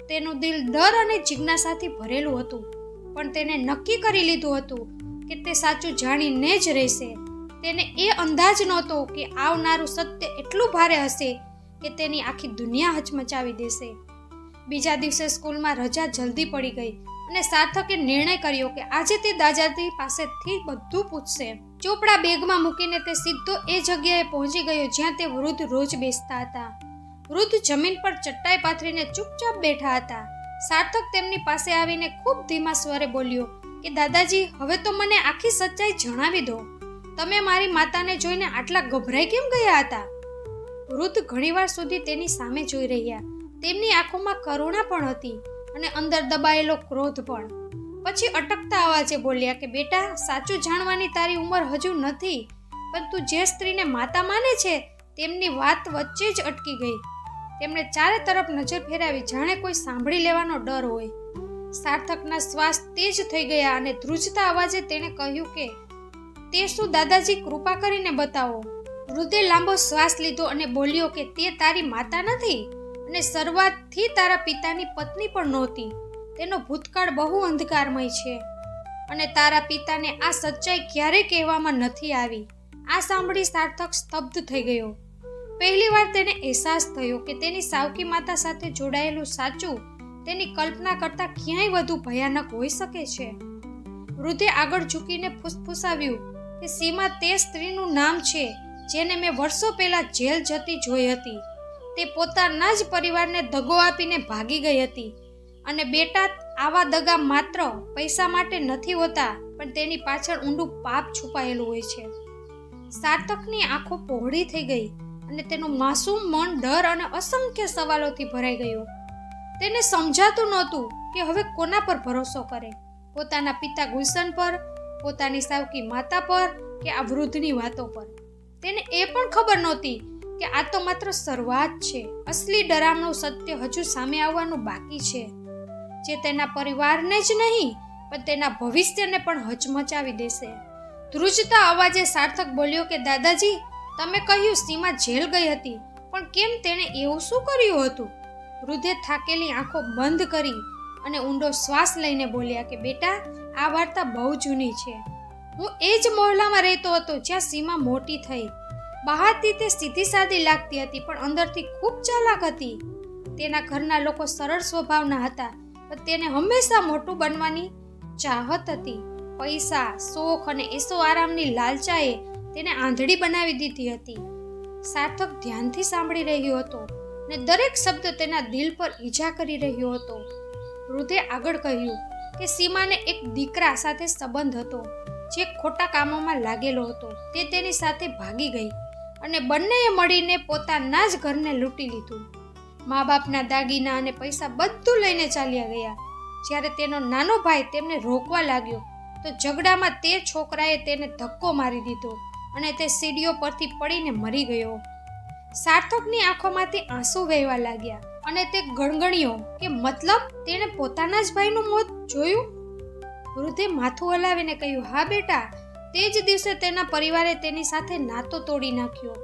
તેનું દિલ ડર અને જિજ્ઞાસાથી ભરેલું હતું, પણ તેને નક્કી કરી લીધું હતું કે તે સાચું જાણીને જ રહેશે. તેને એ અંદાજ નહોતો કે આવનારું સત્ય એટલું ભારે હશે કે તેની આખી દુનિયા હચમચાવી દેશે. બીજા દિવસે સ્કૂલમાં રજા જલ્દી પડી ગઈ અને સાર્થકે નિર્ણય કર્યો કે આજે તે દાદાજી પાસેથી બધું પૂછશે. ચોપડા બેગમાં મૂકીને તે સીધો એ જગ્યાએ પહોંચી ગયો જ્યાં તે વૃદ્ધ રોજ બેસતા હતા. વૃદ્ધ જમીન પર ચટ્ટાઈ પાથરીને ચૂપચાપ બેઠા હતા. સાર્થક તેમની પાસે આવીને ખૂબ ધીમા સ્વરે બોલ્યો કે દાદાજી, હવે તો મને આખી સચ્ચાઈ જણાવી દો. તમે મારી માતાને જોઈને આટલા ગભરાઈ કેમ ગયા હતા? વૃદ્ધ ઘણીવાર સુધી તેની સામે જોઈ રહ્યા. તેમની આંખોમાં કરુણા પણ હતી અને અંદર દબાયેલો ક્રોધ પણ. પછી અટકતા અવાજે બોલ્યા કે બેટા, સાચું જાણવાની તારી ઉંમર હજુ નથી, પણ તું જે સ્ત્રીને માતા માને છે તેમની વાત વચ્ચે જ અટકી ગઈ. તેમણે ચારે તરફ નજર ફેરાવી, જાણે કોઈ સાંભળી લેવાનો ડર હોય. સાર્થકના શ્વાસ તેજ થઈ ગયા અને ધ્રુજતા અવાજે તેણે કહ્યું કે તે શું દાદાજી, કૃપા કરીને બતાવો. વૃદ્ધે લાંબો શ્વાસ લીધો અને બોલ્યો કે તે તારી માતા નથી અને શરૂઆતથી તારા પિતાની પત્ની પણ નહોતી. તેનો ભૂતકાળ બહુ અંધકારમય છે અને તારા પિતાને આ સચ્ચાઈ ક્યારેય કહેવામાં નથી આવી. આ સાંભળી સાર્થક સ્તબ્ધ થઈ ગયો. પહેલીવાર તેને અહેસાસ થયો કે તેની સાવકી માતા સાથે જોડાયેલું સાચું તેની કલ્પના કરતાં ક્યાંય વધુ ભયાનક હોઈ શકે છે. વૃદ્ધે આગળ ઝૂકીને ફૂસફૂસાવ્યું કે સીમા તે સ્ત્રીનું નામ છે જેને મેં વર્ષો પહેલા જેલ જતી જોઈ હતી. તે પોતાના જ પરિવારને દગો આપીને ભાગી ગઈ હતી. અને બેટા, આવા દગા માત્ર પૈસા માટે નથી હોતા, પણ તેની પાછળ ઊંડું પાપ છુપાયેલું હોય છે. સાર્થકની આંખો પહોળી થઈ ગઈ અને તેનું માસૂમ મન ડર અને અસંખ્ય સવાલોથી ભરાઈ ગયું. તેને સમજાતું નહોતું કે હવે કોના પર ભરોસો કરે. પોતાના પિતા ગુલશન પર, પોતાની સાવકી માતા પર, કે આ વૃદ્ધની વાતો પર. તેને એ પણ ખબર નહોતી કે આ તો માત્ર શરૂઆત છે. અસલી ડરામણું સત્ય હજુ સામે આવવાનું બાકી છે, જે તેના પરિવારને જ નહીં પણ તેના ભવિષ્યને પણ હચમચાવી દેશે. ધ્રુજતા અવાજે સાર્થક બોલ્યો કે દાદાજી, તમે કહ્યું સીમા જેલ ગઈ હતી, પણ કેમ તેણે એવું શું કર્યું હતું? વૃદ્ધે થાકેલી આંખો બંધ કરી અને ઊંડો શ્વાસ લઈને બોલ્યા કે બેટા, આ વાર્તા બહુ જૂની છે. હું એ જ મહોલ્લામાં રહેતો હતો જ્યાં સીમા મોટી થઈ. બહારથી તે સીધી સાદી લાગતી હતી, પણ અંદરથી ખૂબ ચાલાક હતી. તેના ઘરના લોકો સરળ સ્વભાવના હતા, પણ તેને હંમેશા મોટું બનવાની ચાહત હતી. પૈસા, શોખ અને એસો આરામની લાલચાએ તેને આંધળી બનાવી દીધી હતી. સાર્થક ધ્યાનથી સાંભળી રહ્યો હતો ને દરેક શબ્દ તેના દિલ પર ઈજા કરી રહ્યો હતો. વૃદ્ધે આગળ કહ્યું કે સીમાને એક દીકરા સાથે સંબંધ હતો જે ખોટા કામોમાં લાગેલો હતો. તે તેની સાથે ભાગી ગઈ અને બંનેએ મળીને પોતાના જ ઘરને લૂંટી લીધું. મા બાપના દાગીના અને પૈસા બધું લઈને ચાલ્યા ગયા. જ્યારે તેનો નાનો ભાઈ તેમને રોકવા લાગ્યો તો ઝઘડામાં તે છોકરાએ તેને ધક્કો મારી દીધો અને તે સીડીઓ પરથી પડીને મરી ગયો. સાર્થકની આંખોમાંથી આંસુ વહેવા લાગ્યા અને તે ગણગણ્યો કે મતલબ તેણે પોતાના જ ભાઈનું મોત જોયું? વૃદ્ધે માથું હલાવીને કહ્યું, હા બેટા, તે જ દિવસે તેના પરિવારે તેની સાથે નાતો તોડી નાખ્યો.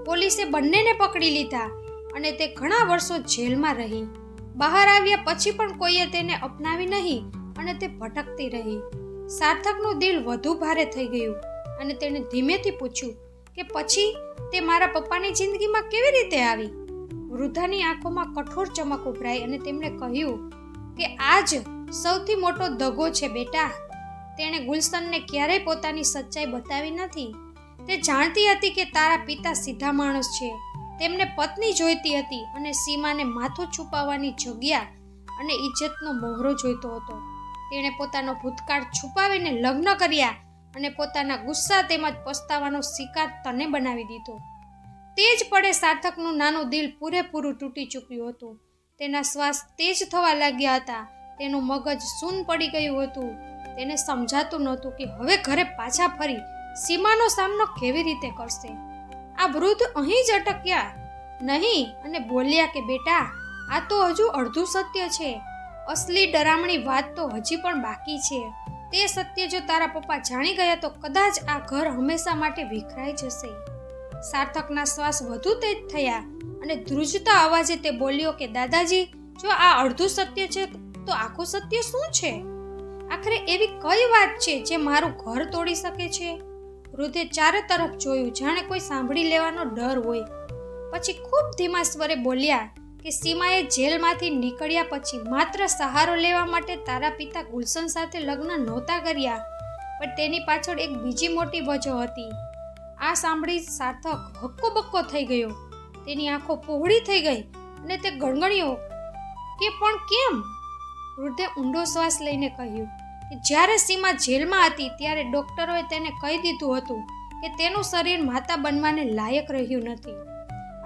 પોલીસે બંનેને પકડી લીધા અને તે ઘણા વર્ષો જેલમાં રહી. બહાર આવ્યા પછી પણ કોઈએ તેને અપનાવી નહીં અને તે ભટકતી રહી. સાર્થકનું દિલ વધુ ભારે થઈ ગયું અને તેણે ધીમેથી પૂછ્યું કે પછી તે મારા પપ્પાની જિંદગીમાં કેવી રીતે આવી? વૃદ્ધાની આંખોમાં કઠોર ચમક ઉભરાઈ અને તેમણે કહ્યું કે આ જ સૌથી મોટો દગો છે બેટા. તેણે ગુલશનને ક્યારેય પોતાની સચ્ચાઈ બતાવી નથી. તે જાણતી હતી કે તારા પિતા સીધા માણસ છે. તેમને પત્ની જોઈતી હતી અને સીમાને માથું છુપાવવાની જગ્યા અને ઇજ્જતનો મોહરો જોઈતો હતો. તેણે પોતાનો ભૂતકાળ છુપાવીને લગ્ન કર્યા અને પોતાના ગુસ્સા તેમજ પસ્તાવાનો શિકાર તને બનાવી દીધો. તે જ પડે સાર્થકનું નાનું દિલ પૂરેપૂરું તૂટી ચૂક્યું હતું. તેના શ્વાસ તેજ થવા લાગ્યા હતા. તેનું મગજ સૂન પડી ગયું હતું. તેને સમજાતું નહોતું કે હવે ઘરે પાછા ફરી સીમાનો સામનો કેવી રીતે કરશે. આ વૃદ્ધ અહીં જ અટક્યા નહીં અને બોલ્યા કે બેટા, આ તો હજુ અડધું સત્ય છે. અસલી ડરામણી વાત તો હજી પણ બાકી છે. તે સત્ય જો તારા પપ્પા જાણી ગયા તો કદાચ આ ઘર હંમેશા માટે વિખરાઈ જશે. સાર્થકના શ્વાસ વધુ તેજ થયા અને ધ્રુજતા અવાજે તે બોલ્યો કે દાદાજી, જો આ અડધું સત્ય છે તો આખું સત્ય શું છે? આખરે એવી કઈ વાત છે જે મારું ઘર તોડી શકે છે? વૃદ્ધે ચારે તરફ જોયું, જાણે કોઈ સાંભળી લેવાનો ડર હોય. પછી ખૂબ ધીમા સ્વરે બોલ્યા કે સીમાએ જેલમાંથી નીકળ્યા પછી માત્ર સહારો લેવા માટે તારા પિતા ગુલશન સાથે લગ્ન નહોતા કર્યા, પણ તેની પાછળ એક બીજી મોટી વજહ હતી. આ સાંભળી સાર્થક હક્કો-બક્કો થઈ ગયો. તેની આંખો પહોળી થઈ ગઈ અને તે ગણગણ્યો કે પણ કેમ? વૃદ્ધે ઊંડો શ્વાસ લઈને કહ્યું કે જ્યારે સીમા જેલમાં હતી ત્યારે ડોક્ટરોએ તેને કહી દીધું હતું કે તેનું શરીર માતા બનવાને લાયક રહ્યું નથી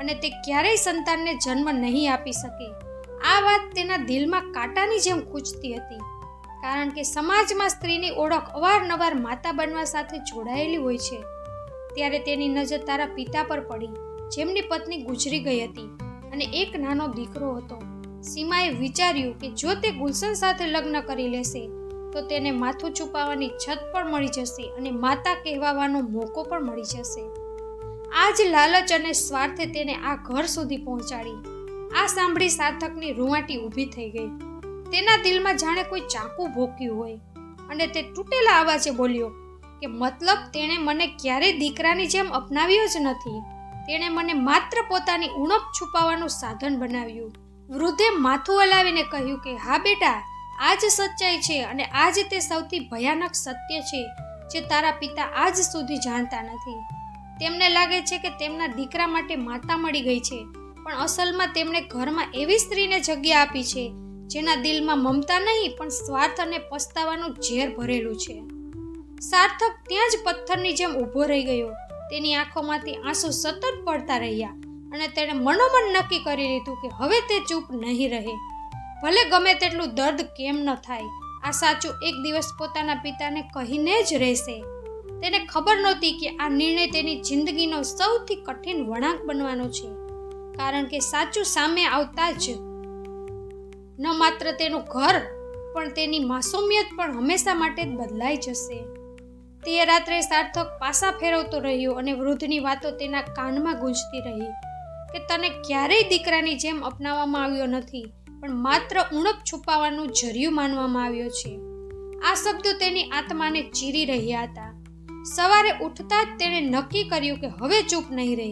અને તે ક્યારેય સંતાનને જન્મ નહીં આપી શકે. આ વાત તેના દિલમાં કાંટાની જેમ ખૂંચતી હતી, કારણ કે સમાજમાં સ્ત્રીની ઓળખ અવારનવાર માતા બનવા સાથે જોડાયેલી હોય છે. ત્યારે તેની નજર તારા પિતા પર પડી, જેમની પત્ની ગુજરી ગઈ હતી અને એક નાનો દીકરો હતો. સીમાએ વિચાર્યું કે જો તે ગુલશન સાથે લગ્ન કરી લેશે તો તેને માથું છુપાવવાની છત પણ મળી જશે અને માતા કહેવાનો મોકો પણ મળી જશે. આ જ લાલચ અને સ્વાર્થે તેને આ ઘર સુધી પહોંચાડી. આ સાંભળી સાર્થકની રૂંવાટી ઊભી થઈ ગઈ. તેના દિલમાં જાણે કોઈ ચાકુ ભોંક્યું હોય અને તે તૂટેલા અવાજે બોલ્યો કે મતલબ તેણે મને ક્યારેય દીકરાની જેમ અપનાવ્યો જ નથી. તેણે મને માત્ર પોતાની ઉણપ છુપાવવાનું સાધન બનાવ્યું. વૃદ્ધે માથું હલાવીને કહ્યું કે હા બેટા, આ જ સચ્ચાઈ છે અને આ જ તે સૌથી ભયાનક સત્ય છે જે તારા પિતા આજ સુધી જાણતા નથી. તેમને લાગે છે કે તેમના દીકરા માટે માતા મળી ગઈ છે, પણ અસલમાં તેમણે ઘરમાં એવી સ્ત્રીને જગ્યા આપી છે જેના દિલમાં મમતા નહીં પણ સ્વાર્થ અને પસ્તાવાનું ઝેર ભરેલું છે. સાર્થક ત્યાં જ પથ્થરની જેમ ઊભો રહી ગયો. તેની આંખોમાંથી આંસુ સતત પડતા રહ્યા અને તેણે મનોમન નક્કી કરી લીધું કે હવે તે ચૂપ નહીં રહે, ભલે ગમે તેટલું દર્દ કેમ ન થાય. આ સાચું એક દિવસ પોતાના પિતાને કહીને જ રહેશે. તેને ખબર નહોતી કે આ નિર્ણય તેની જિંદગીનો સૌથી કઠિન વળાંક બનવાનો છે, કારણ કે સાચું સામે આવતા જ ન માત્ર તેનું ઘર પણ તેની માસૂમિયત પણ હંમેશા માટે જ બદલાઈ જશે. તે રાત્રે સાર્થક પાસા ફેરવતો રહ્યો અને વૃદ્ધની વાતો તેના કાનમાં ગૂંજતી રહી કે તને ક્યારેય દીકરાની જેમ અપનાવવામાં આવ્યો નથી, પણ માત્ર ઉણપ છુપાવવાનું જરિયું માનવામાં આવ્યો છે. આ શબ્દો તેની આત્માને ચીરી રહ્યા હતા. સવારે ઉઠતા જ તેણે નક્કી કર્યું કે હવે ચૂપ નહીં રહે.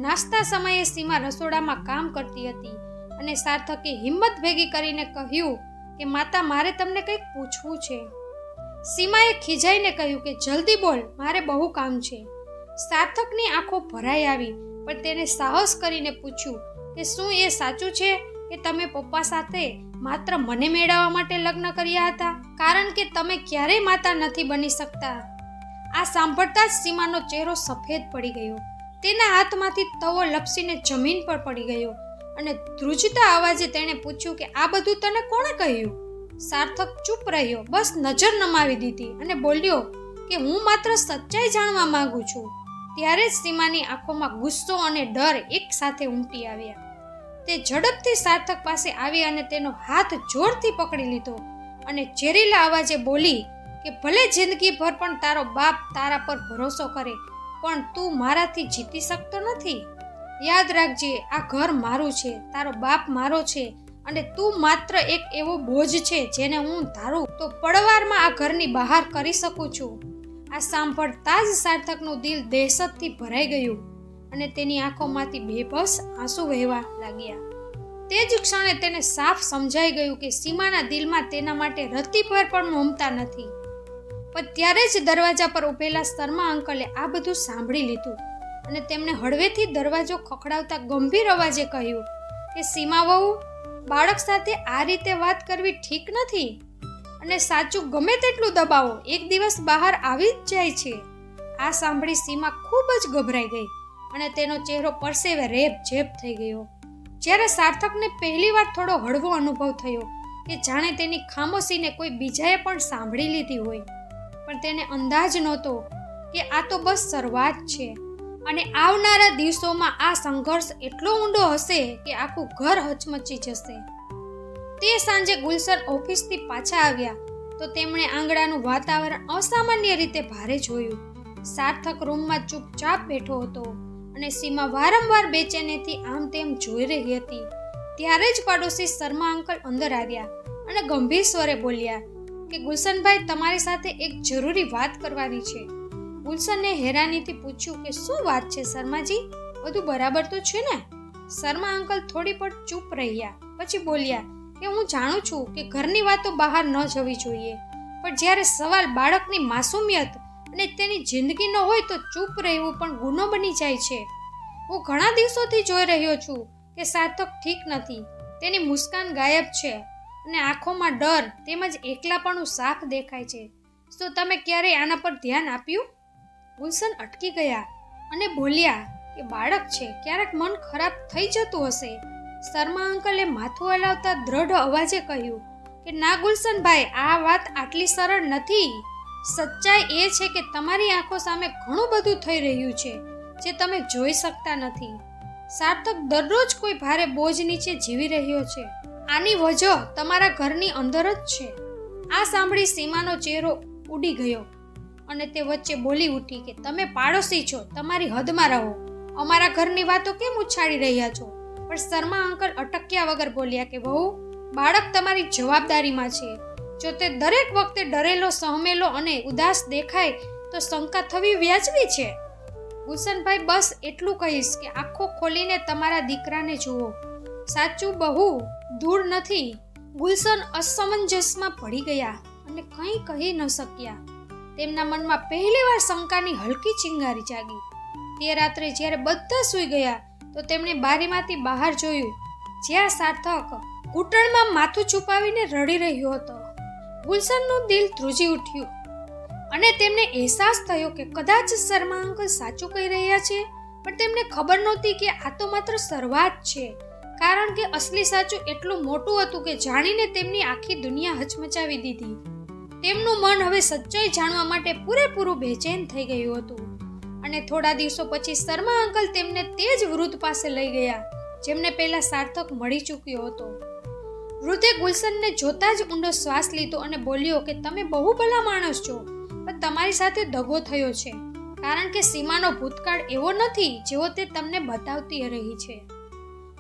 નાસ્તા સમયે સીમા રસોડામાં કામ કરતી હતી અને સાર્થકે હિંમત ભેગી કરીને કહ્યું કે માતા, મારે તમને કંઈક પૂછવું છે. સીમાએ ખીજાઈને કહ્યું કે જલ્દી બોલ, મારે બહુ કામ છે. સાર્થકની આંખો ભરાઈ આવી, પણ તેને સાહસ કરીને પૂછ્યું કે શું એ સાચું છે કે તમે પપ્પા સાથે માત્ર મને મેળવવા માટે લગ્ન કર્યા હતા, કારણ કે તમે ક્યારેય માતા નથી બની શકતા? આ સાંભળતા જ સીમાનો ચહેરો સફેદ પડી ગયો. તેના હાથમાંથી તવો લપસીને જમીન પર પડી ગયો અને ધ્રુજતા અવાજે તેણે પૂછ્યું કે આ બધું તને કોણે કહ્યું? સાર્થક ચૂપ રહ્યો, બસ નજર નમાવી દીધી અને બોલ્યો કે હું માત્ર સચ્ચાઈ જાણવા માંગુ છું. ત્યારે જ સીમાની આંખોમાં ગુસ્સો અને ડર એક સાથે ઉમટી આવ્યા. તે ઝડપથી સાર્થક પાસે આવી અને તેનો હાથ જોરથી પકડી લીધો અને ઝેરીલા અવાજે બોલી કે ભલે જિંદગીભર પણ તારો બાપ તારા પર ભરોસો કરે, પણ તું મારાથી જીતી શકતો નથી. યાદ રાખજે, આ ઘર મારું છે, તારો બાપ મારો છે અને તું માત્ર એક એવો બોજ છે જેને હું ધારું તો પળવારમાં આ ઘરની બહાર કરી શકું છું. આ સાંભળતા જ સાર્થકનું દિલ દહેશતથી ભરાઈ ગયું અને તેની આંખોમાંથી બેબસ આંસુ વહેવા લાગ્યા. તે જ ક્ષણે તેને સાફ સમજાઈ ગયું કે સીમાના દિલમાં તેના માટે રત્તીભર પણ મમતા નથી. પણ ત્યારે જ દરવાજા પર ઊભેલા શર્મા અંકલે આ બધું સાંભળી લીધું અને તેમણે હળવેથી દરવાજો ખખડાવતા ગંભીર અવાજે કહ્યું કે સીમા વહુ, બાળક સાથે આ રીતે વાત કરવી ઠીક નથી અને સાચું ગમે તેટલું દબાવો, એક દિવસ બહાર આવી જ જાય છે. આ સાંભળી સીમા ખૂબ જ ગભરાઈ ગઈ અને તેનો ચહેરો પરસેવે રેબઝેબ થઈ ગયો. જ્યારે સાર્થકને પહેલીવાર થોડો હળવો અનુભવ થયો કે જાણે તેની ખામોશીને કોઈ બીજાએ પણ સાંભળી લીધી હોય. પણ તેને અંદાજ નહોતો કે આ તો બસ શરૂઆત છે અને આવનારા દિવસોમાં આ સંઘર્ષ એટલો ઊંડો હશે કે આખું ઘર હચમચી જશે. તે સાંજે ગુલશન ઓફિસથી પાછા આવ્યા તો તેમણે આંગણાનું વાતાવરણ અસામાન્ય રીતે ભારે જોયું. સાર્થક રૂમમાં ચૂપચાપ બેઠો હતો અને સીમા વારંવાર બેચેનીથી આમ તેમ જોઈ રહી હતી. ત્યારે જ પાડોશી શર્મા અંકલ અંદર આવ્યા અને ગંભીર સ્વરે બોલ્યા કે ગુલશનભાઈ, તમારી સાથે એક જરૂરી વાત કરવાની છે. ગુલશને હેરાનીથી પૂછ્યું કે શું વાત છે શર્માજી, બધું બરાબર તો છે ને? શર્મા અંકલ થોડી પળ ચૂપ રહ્યા, પછી બોલ્યા કે હું જાણું છું કે ઘરની વાતો બહાર ન જવી જોઈએ, પણ જ્યારે સવાલ બાળકની માસૂમિયત અને તેની જિંદગીનો હોય તો ચૂપ રહેવું પણ ગુનો બની જાય છે. હું ઘણા દિવસોથી જોઈ રહ્યો છું કે સાર્થક ઠીક નથી. તેની મુસ્કાન ગાયબ છે અને આંખોમાં ડર તેમજ એકલાપણું સાફ દેખાય છે. શું તમે ક્યારેય આના પર ધ્યાન આપ્યું? ગુલશન અટકી ગયા અને બોલ્યા કે બાળક છે, ક્યારેક મન ખરાબ થઈ જતું હશે. શર્મા અંકલે માથું હલાવતા દ્રઢ અવાજે કહ્યું કે ના ગુલશનભાઈ, આ વાત આટલી સરળ નથી. સચ્ચાઈ એ છે કે તમારી આંખો સામે ઘણું બધું થઈ રહ્યું છે જે તમે જોઈ શકતા નથી. સાર્થક દરરોજ કોઈ ભારે બોજ નીચે જીવી રહ્યો છે. આની વજહ તમારા ઘરની અંદર જ છે. આ સાંભળી સીમાનો ચહેરો ઉડી ગયો અને તે વચ્ચે બોલી ઉઠી કે તમે પાડોશી છો, તમારી હદમાં રહો. અમારા ઘરની વાતો કેમ ઉછાળી રહ્યા છો? પણ શર્મા અંકલ અટક્યા વગર બોલ્યા કે વહુ, બાળક તમારી જવાબદારીમાં છે. જો તે દરેક વખતે ડરેલો, સહમેલો અને ઉદાસ દેખાય તો શંકા થવી વ્યાજબી છે. ગુલશનભાઈ, બસ એટલું કહીશ કે આંખો ખોલીને તમારા દીકરાને જુઓ. સાચું બહુ દૂર નથી. ગુલશન અસમંજસમાં પડી ગયા અને કંઈ કહી ન શક્યા. તેમના મનમાં પહેલીવાર શંકાની હલકી ચિંગારી જાગી. તે રાત્રે જ્યારે બધા સૂઈ ગયા તો તેમણે બારીમાંથી બહાર જોયું, જ્યાં સાર્થક ઘૂંટણમાં માથું છુપાવીને રડી રહ્યો હતો. ગુલશનનું દિલ ધ્રુજી ઉઠ્યું અને તેમને અહેસાસ થયો કે કદાચ શર્મા અંકલ સાચું કહી રહ્યા છે. પણ તેમને ખબર નહોતી કે આ તો માત્ર શરૂઆત છે, કારણ કે અસલી સાચું એટલું મોટું હતું કે જાણીને તેમની આખી દુનિયા હચમચાવી દીધી. તેમનું મન હવે સચ્ચાઈ જાણવા માટે પૂરેપૂરું બેચેન થઈ ગયું હતું. અને થોડા દિવસો પછી શર્મા અંકલ તેમને તે જ વૃદ્ધ પાસે લઈ ગયા જેમને પહેલા સાર્થક મળી ચૂક્યો હતો. વૃદ્ધે ગુલશનને જોતા જ ઊંડો શ્વાસ લીધો અને બોલ્યો કે તમે બહુ ભલા માણસ છો, પણ તમારી સાથે દગો થયો છે, કારણ કે સીમાનો ભૂતકાળ એવો નથી જેવો તે તમને બતાવતી રહી છે.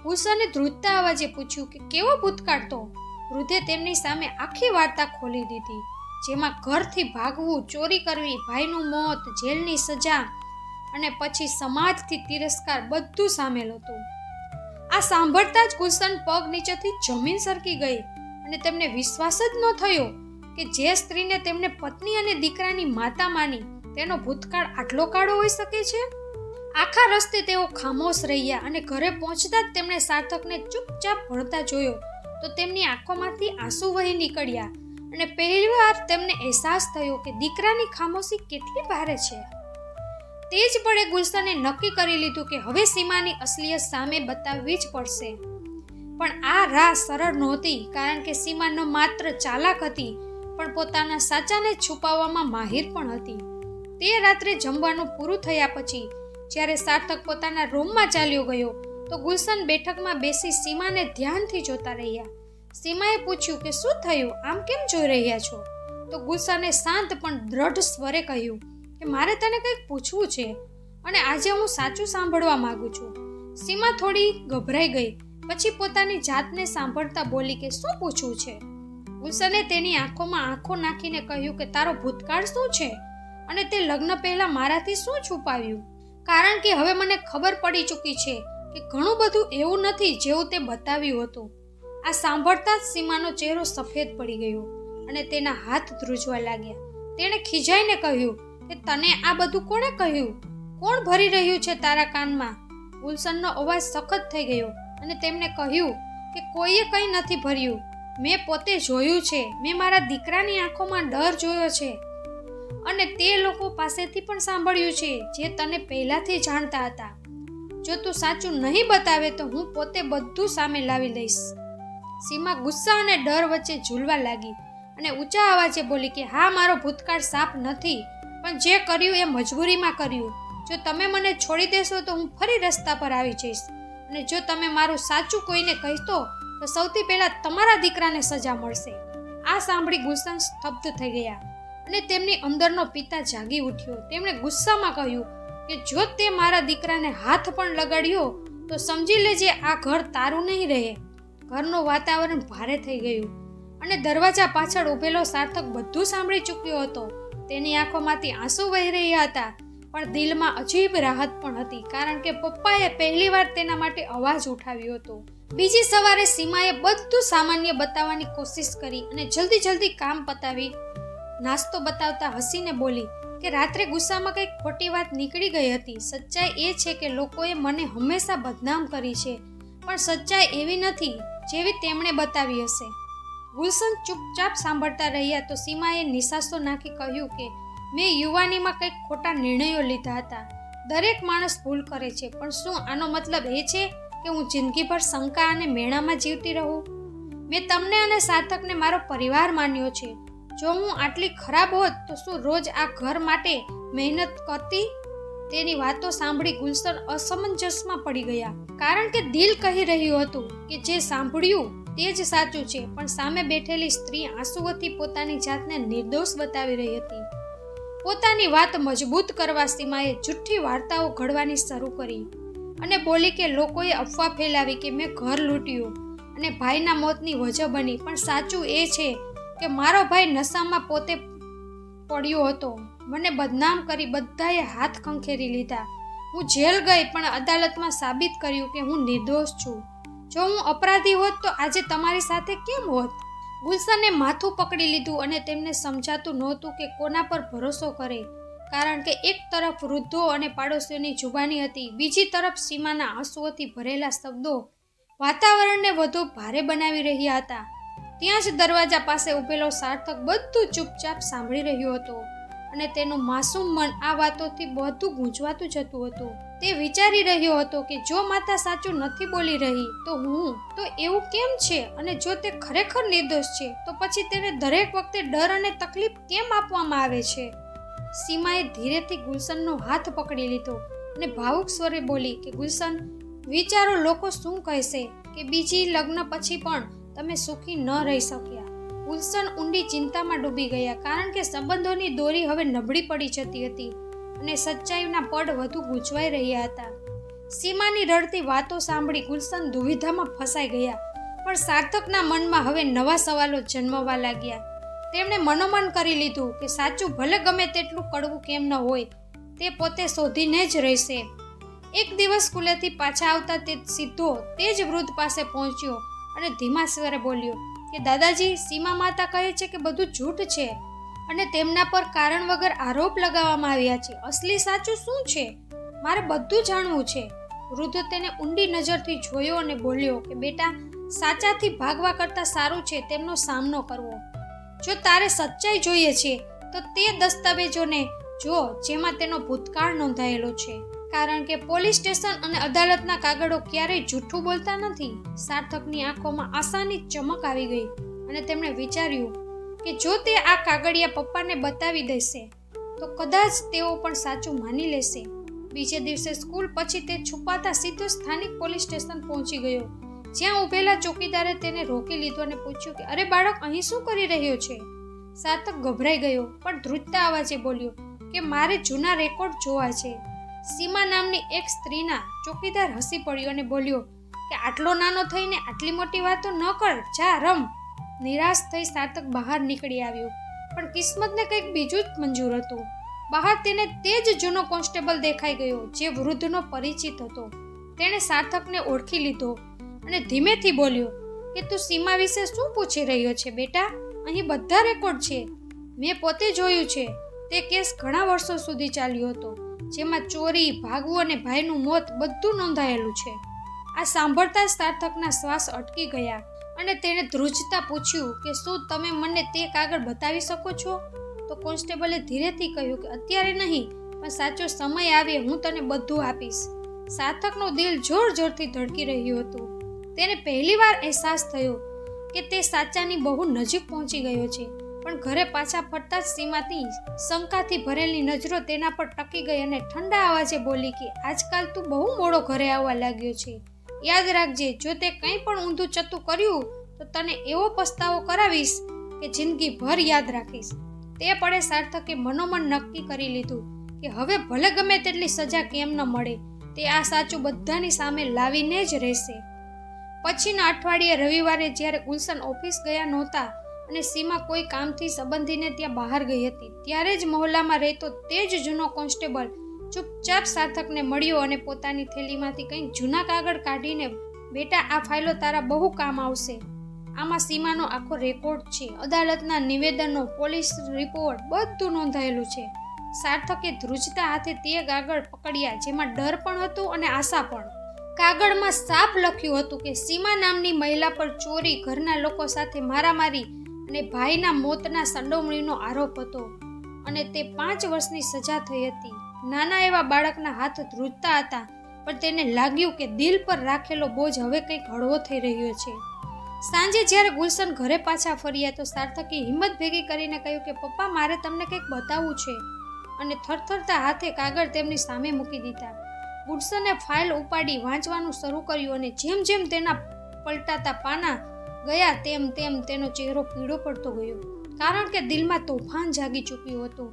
ગુલશને ધ્રુજતા અવાજે પૂછ્યું કે કેવો ભૂતકાળ? તો વૃદ્ધે તેમની સામે આખી વાર્તા ખોલી દીધી, જેમાં ઘરથી ભાગવું, ચોરી કરવી, ભાઈનું મોત, જેલની સજા અને પછી સમાજથી તિરસ્કાર બધું સામેલ હતું. આ સાંભળતા જ ગુલશન પગ નીચેથી જમીન સરકી ગઈ અને તેમને વિશ્વાસ જ ન થયો કે જે સ્ત્રીને તેમને પત્ની અને દીકરાની માતા માની તેનો ભૂતકાળ આટલો કાળો હોઈ શકે છે. આખા રસ્તે તેઓ ખામોશ રહ્યા અને ઘરે પહોંચતા જ તેમણે સાર્થકને ચૂપચાપ ભણતા જોયો તો તેમની આંખોમાંથી આંસુ વહી નીકળ્યા અને પહેલીવાર તેમને અહેસાસ થયો કે દીકરાની ખામોશી કેટલી ભારે છે. તે જ પળે ગુલશને નક્કી કરી લીધું કે હવે સીમાની અસલિયત સામે બતાવવી જ પડશે. પણ આ રાહ સરળ નહોતી, કારણ કે સીમા ન માત્ર ચાલાક હતી પણ પોતાના સાચાને છુપાવવામાં માહિર પણ હતી. તે રાત્રે જમવાનું પૂરું થયા પછી જ્યારે સાર્થક પોતાના રૂમમાં ચાલ્યો ગયો તો ગુલશન બેઠકમાં બેસી સીમાને ધ્યાનથી જોતા રહ્યા. સીમાએ પૂછ્યું કે શું થયું, આમ કેમ જોઈ રહ્યા છો? તો ગુલશને શાંત પણ દ્રઢ સ્વરે કહ્યું કે મારે તને કંઈક પૂછવું છે અને આજે હું સાચું સાંભળવા માંગુ છું. સીમા થોડી ગભરાઈ ગઈ પછી પોતાની જાતને સાંભળતા બોલી કે શું પૂછવું છે. ગુલશને તેની આંખોમાં આંખો નાખીને કહ્યું કે તારો ભૂતકાળ શું છે અને તે લગ્ન પહેલા મારાથી શું છુપાવ્યું, કારણ કે હવે મને ખબર પડી ચૂકી છે કે ઘણું બધું એવું નથી જેવું તે બતાવ્યું હતું. આ સાંભળતા જ સીમાનો ચહેરો સફેદ પડી ગયો અને તેના હાથ ધ્રુજવા લાગ્યા. તેણે ખીજાઈને કહ્યું કે તને આ બધું કોણે કહ્યું? કોણ ભરી રહ્યું છે તારા કાનમાં? ગુલશનનો અવાજ સખત થઈ ગયો અને તેમણે કહ્યું કે કોઈએ કંઈ નથી ભર્યું. મેં પોતે જોયું છે. મેં મારા દીકરાની આંખોમાં ડર જોયો છે અને તે લોકો પાસેથી પણ સાંભળ્યું છે જે તને પહેલાથી જાણતા હતા. જો તું સાચું નહીં બતાવે તો હું પોતે બધું સામે લાવી લઈશ. સીમા ગુસ્સા અને ડર વચ્ચે ઝૂલવા લાગી અને ઊંચા અવાજે બોલી કે હા, મારો ભૂતકાળ સાફ નથી, પણ જે કર્યું એ મજબૂરીમાં કર્યું. જો તમે મને છોડી દેશો તો હું ફરી રસ્તા પર આવી જઈશ અને જો તમે મારું સાચું કોઈને કહેશો તો સૌથી પહેલા તમારા દીકરાને સજા મળશે. આ સાંભળી ગુલશન સ્તબ્ધ થઈ ગયા અને તેમની અંદરનો પિતા જાગી ઉઠ્યો. તેમણે ગુસ્સામાં કહ્યું કે જો તે મારા દીકરાને હાથ પણ લગાડ્યો તો સમજી લેજે આ ઘર તારું નહીં રહે. ઘરનું વાતાવરણ ભારે થઈ ગયું અને દરવાજા પાછળ ઊભેલો સાર્થક બધું સાંભળી ચૂક્યો હતો. તેની આંખોમાંથી આંસુ વહી રહ્યા હતા, પણ દિલમાં અજીબ રાહત પણ હતી, કારણ કે પપ્પાએ પહેલીવાર તેના માટે અવાજ ઉઠાવ્યો હતો. બીજી સવારે સીમાએ બધું સામાન્ય બતાવવાની કોશિશ કરી અને જલ્દી કામ પતાવી નાસ્તો બતાવતા હસીને બોલી કે રાત્રે ગુસ્સામાં કંઈક ખોટી વાત નીકળી ગઈ હતી. સચ્ચાઈ એ છે કે લોકોએ મને હંમેશા બદનામ કરી છે, પણ સચ્ચાઈ એવી નથી જેવી તેમણે બતાવી હશે. ગુલશન ચૂપચાપ સાંભળતા રહ્યા તો સીમાએ નિસાસો નાખી કહ્યું કે મેં યુવાનીમાં કંઈક ખોટા નિર્ણયો લીધા હતા. દરેક માણસ ભૂલ કરે છે, પણ શું આનો મતલબ એ છે કે હું જિંદગીભર શંકા અને મેણામાં જીવતી રહું? મેં તમને અને સાર્થકને મારો પરિવાર માન્યો છે. જો હું આટલી ખરાબ હોત તો શું રોજ આ ઘર માટે મહેનત કરતી? તેની વાતો સાંભળી ગુલશન અસમંજસમાં પડી ગયા, કારણ કે દિલ કહી રહ્યું હતું કે જે સાંભળ્યું તે જ સાચું છે, પણ સામે બેઠેલી સ્ત્રી આંસુઓથી પોતાની જાતને નિર્દોષ બતાવી રહી હતી. પોતાની વાત મજબૂત કરવા સીમાએ જૂઠ્ઠી વાર્તાઓ ઘડવાની શરૂ કરી અને બોલી કે લોકોએ અફવા ફેલાવી કે મેં ઘર લૂંટ્યું અને ભાઈના મોતની વજહ બની, પણ સાચું એ છે કે મારો ભાઈ નશામાં પોતે પડ્યો હતો. મને બદનામ કરી બધાએ હાથ ખંખેરી લીધા. હું જેલ ગઈ, પણ અદાલતમાં સાબિત કર્યું કે હું નિર્દોષ છું. જો હું અપરાધી હોત તો આજે તમારી સાથે કેમ હોત? ગુલશને માથું પકડી લીધું અને તેમને સમજાતું નહોતું કે કોના પર ભરોસો કરે, કારણ કે એક તરફ વૃદ્ધો અને પાડોશીઓની જુબાની હતી, બીજી તરફ સીમાના આંસુઓથી ભરેલા શબ્દો વાતાવરણને વધુ ભારે બનાવી રહ્યા હતા. ત્યાં જ દરવાજા પાસે ઊભેલો સાર્થક બધું ચૂપચાપ સાંભળી રહ્યો હતો અને તેનું માસૂમ મન આ વાતોથી બધું ગૂંચવાતું જતું હતું. તે વિચારી રહ્યો હતો કે જો માતા સાચું નથી બોલી રહી તો એવું કેમ છે, અને જો તે ખરેખર નિર્દોષ છે તો પછી તેને દરેક વખતે ડર અને તકલીફ કેમ આપવામાં આવે છે? સીમાએ ધીરેથી ગુલશનનો હાથ પકડી લીધો અને ભાવુક સ્વરે બોલી કે ગુલશન, વિચારો લોકો શું કહેશે કે બીજી લગ્ન પછી પણ તમે સુખી ન રહી શક્યા. ગુલશન ઊંડી ચિંતામાં ડૂબી ગયા, કારણ કે સંબંધોની દોરી હવે નબળી પડી જતી હતી અને સચ્ચાઈના પડ વધુ ગૂંચવાઈ રહ્યા હતા. સીમાની રડતી વાતો સાંભળી ગુલશન દુવિધામાં ફસાઈ ગયા, પણ સાર્થકના મનમાં હવે નવા સવાલો જન્મવા લાગ્યા. તેમણે મનોમન કરી લીધું કે સાચું ભલે ગમે તેટલું કડવું કેમ ન હોય, તે પોતે શોધીને જ રહેશે. એક દિવસ સ્કૂલેથી પાછા આવતા તે સીધો તે જ વૃદ્ધ પાસે પહોંચ્યો અને ધીમા સ્વરે બોલ્યો કે દાદાજી, સીમા માતા કહે છે કે બધું જૂઠ છે અને તેમના પર કારણ વગર આરોપ લગાવવામાં આવ્યા છે. અસલી સાચું શું છે? મારે બધું જાણવું છે. વૃદ્ધ તેને ઊંડી નજરથી જોયો અને બોલ્યો કે બેટા, સાચાથી ભાગવા કરતાં સારું છે તેમનો સામનો કરવો. જો તારે સચ્ચાઈ જોઈએ છે તો તે દસ્તાવેજોને જો જેમાં તેનો ભૂતકાળ નોંધાયેલો છે, કારણ કે પોલીસ સ્ટેશન અને અદાલતના કાગળો ક્યારેય જૂઠું બોલતા નથી. સાર્થકની આંખોમાં આશાની ચમક આવી ગઈ અને તેમણે વિચાર્યું કે જો તે આ કાગળિયા પપ્પાને બતાવી દેશે તો કદાચ તેઓ પણ સાચું માની લેશે. બીજે દિવસે સ્કૂલ પછી તે છુપાતા સીધો સ્થાનિક પોલીસ સ્ટેશન પહોંચી ગયો, જ્યાં ઊભેલા ચોકીદારે તેને રોકી લીધો અને પૂછ્યું કે અરે બાળક, અહીં શું કરી રહ્યો છે? સાર્થક ગભરાઈ ગયો, પણ ધ્રુજતા અવાજે બોલ્યો કે મારે જૂના રેકોર્ડ જોવા છે. સીમા નામની એક સ્ત્રીના. ચોકીદાર હસી પડ્યો અને બોલ્યો કે આટલો નાનો થઈને આટલી મોટી વાતો ન કર, જા રમ. નિરાશ થઈ સાર્થક બહાર નીકળી આવ્યો, પણ કિસ્મતને કંઈક બીજું જ મંજૂર હતું. બહાર તેને તે જ જૂનો કોન્સ્ટેબલ દેખાઈ ગયો જે વૃદ્ધનો પરિચિત હતો. તેણે સાર્થકને ઓળખી લીધો અને ધીમેથી બોલ્યો કે તું સીમા વિશે શું પૂછી રહ્યો છે બેટા? અહીં બધા રેકોર્ડ છે. મેં પોતે જોયું છે. તે કેસ ઘણા વર્ષો સુધી ચાલ્યો હતો, જેમાં ચોરી, ભાગવું અને ભાઈનું મોત બધું નોંધાયેલું છે. આ સાંભળતા સાર્થકના શ્વાસ અટકી ગયા અને તેણે ધ્રુજતા પૂછ્યું કે શું તમે મને તે કાગળ બતાવી શકો છો? તો કોન્સ્ટેબલે ધીરેથી કહ્યું કે અત્યારે નહીં, પણ સાચો સમય આવે હું તને બધું આપીશ. સાર્થકનું દિલ જોર જોરથી ધડકી રહ્યું હતું. તેને પહેલીવાર અહેસાસ થયો કે તે સાચાની બહુ નજીક પહોંચી ગયો છે. પણ ઘરે પાછા ફરતા જ સીમાથી શંકાથી ભરેલી નજરો તેના પર ટકી ગઈ અને ઠંડા અવાજે બોલી કે આજકાલ તું બહુ મોડો ઘરે આવવા લાગ્યો છે. યાદ રાખજે, જો તે કંઈ પણ ઊંધું ચતું કર્યું તો તને એવો પસ્તાવો કરાવીશ કે જિંદગીભર યાદ રાખીશ. તે પળે સાર્થકે મનોમન નક્કી કરી લીધું કે હવે ભલે ગમે તેટલી સજા કેમ ન મળે, તે આ સાચું બધાની સામે લાવીને જ રહેશે. પછીના અઠવાડિયે રવિવારે જ્યારે ગુલશન ઓફિસ ગયા નહોતા અને સીમા કોઈ કામથી સંબંધીને ત્યાં બહાર ગઈ હતી, ત્યારે જ મહોલ્લામાં રહેતો તે જ જૂનો કોન્સ્ટેબલ ચૂપચાપ સાર્થકને મળ્યો અને પોતાની થેલીમાંથી કંઈક જૂના કાગળ કાઢીને, બેટા આ ફાઇલો તારા બહુ કામ આવશે. આમાં સીમાનો આખો રેકોર્ડ છે, અદાલતના નિવેદનો, પોલીસ રિપોર્ટ બધું નોંધાયેલું છે. સાર્થકે ધ્રુજતા હાથે તે કાગળ પકડ્યા, જેમાં ડર પણ હતો અને આશા પણ. કાગળમાં સાફ લખ્યું હતું કે સીમા નામની મહિલા પર ચોરી, ઘરના લોકો સાથે મારામારી અને ભાઈના મોતના સંડોવણીનો આરોપ હતો અને તે 5 વર્ષની સજા થઈ હતી. નાના એવા બાળકના હાથ ધ્રુજતા હતા, પણ તેને લાગ્યું કે દિલ પર રાખેલો બોજ હવે કંઈક હળવો થઈ રહ્યો છે. સાંજે જ્યારે ગુલશન ઘરે પાછા ફર્યા તો સાર્થકે હિંમત ભેગી કરીને કહ્યું કે પપ્પા મારે તમને કંઈક બતાવવું છે, અને થરથરતા હાથે કાગળ તેમની સામે મૂકી દીધા. ગુલશને ફાઇલ ઉપાડી વાંચવાનું શરૂ કર્યું અને જેમ જેમ તેના પલટાતા પાના ગયા તેમ તેમ તેનો ચહેરો પીળો પડતો ગયો, કારણ કે દિલમાં તોફાન જાગી ચૂક્યું હતું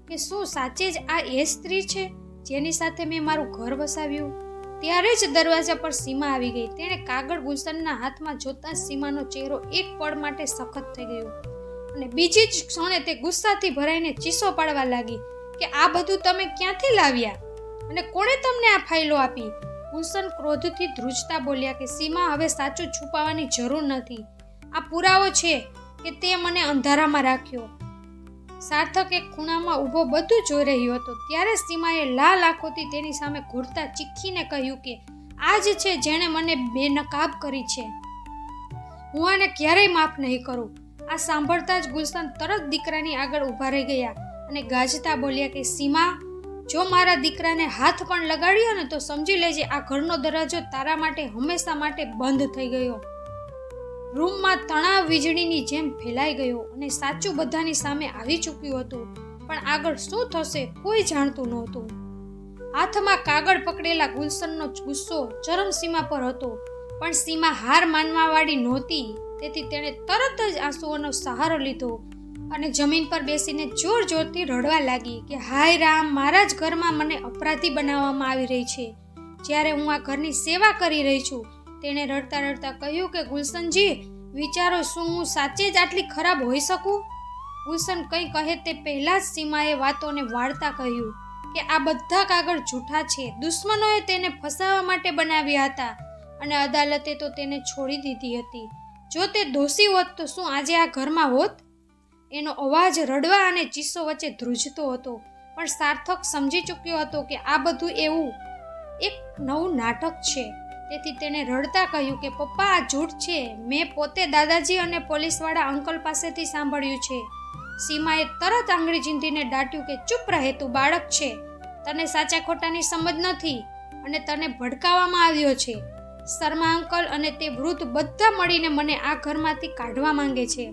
કે શું સાચે જ આ એ સ્ત્રી છે જેની સાથે મેં મારું ઘર વસાવ્યું? ત્યારે જ દરવાજા પર સીમા આવી ગઈ. તેણે કાગળ ગુલશનના હાથમાં જોતા સીમાનો ચહેરો એક પળ માટે સખત થઈ ગયો અને બીજી જ ક્ષણે તે ગુસ્સાથી ભરાઈને ચીસો પાડવા લાગી કે આ બધું તમે ક્યાંથી લાવ્યા અને કોણે તમને આ ફાઇલો આપી? ગુલશન ક્રોધથી ધ્રુજતા બોલ્યા કે સીમા હવે સાચું છુપાવવાની જરૂર નથી. આ પુરાવો છે કે તે મને અંધારામાં રાખ્યો. સાર્થક એક ખૂણામાં ઊભો બધું જોઈ રહ્યો હતો. ત્યારે સીમાએ લાલ આંખોથી તેની સામે ઘૂરતા ચીખીને કહ્યું કે આ જ છે જેણે મને બેનકાબ કરી છે. હું આને ક્યારેય માફ નહીં કરું. આ સાંભળતા જ ગુલશન તરત દીકરાની આગળ ઊભા રહી ગયા અને ગાજતા બોલ્યા કે સીમા, જો મારા દીકરાને હાથ પણ લગાડ્યો ને તો સમજી લેજે આ ઘરનો દરવાજો તારા માટે હંમેશા માટે બંધ થઈ ગયો. રૂમમાં તણાવ વીજળીની જેમ ફેલાઈ ગયો અને સાચું બધાની સામે આવી ચૂક્યું હતું, પણ આગળ શું થશે કોઈ જાણતું નહોતું. હાથમાં કાગળ પકડેલા ગુલશનનો ગુસ્સો ચરમસીમા પર હતો, પણ સીમા હાર માનવાવાળી નહોતી. તેથી તેણે તરત જ આંસુઓનો સહારો લીધો અને જમીન પર બેસીને જોર જોરથી રડવા લાગી કે હાય રામ, મારા જ ઘરમાં મને અપરાધી બનાવવામાં આવી રહી છે, જ્યારે હું આ ઘરની સેવા કરી રહી છું. તેણે રડતા રડતા કહ્યું કે ગુલશનજી, વિચારો શું હું સાચે જ આટલી ખરાબ હોઈ શકું? ગુલશન કંઈ કહે તે પહેલા જ સીમાએ વાતોને વાળતા કહ્યું કે આ બધા કાગળ જૂઠા છે. દુશ્મનોએ તેને ફસાવવા માટે બનાવ્યા હતા અને અદાલતે તો તેને છોડી દીધી હતી. જો તે દોષી હોત તો શું આજે આ ઘરમાં હોત? એનો અવાજ રડવા અને ચીસો વચ્ચે ધ્રુજતો હતો, પણ સાર્થક સમજી ચૂક્યો હતો કે આ બધું એવું એક નવું નાટક છે. તેથી તેણે રડતા કહ્યું કે પપ્પા આ જૂઠ છે, મેં પોતે દાદાજી અને પોલીસવાળા અંકલ પાસેથી સાંભળ્યું છે. સીમાએ તરત આંગળી ચીંધીને દાટ્યું કે ચૂપ રહે, તું બાળક છે, તને સાચા ખોટાની સમજ નથી અને તને ભડકાવવામાં આવ્યો છે. શર્મા અંકલ અને તે વૃદ્ધ બધા મળીને મને આ ઘરમાંથી કાઢવા માંગે છે.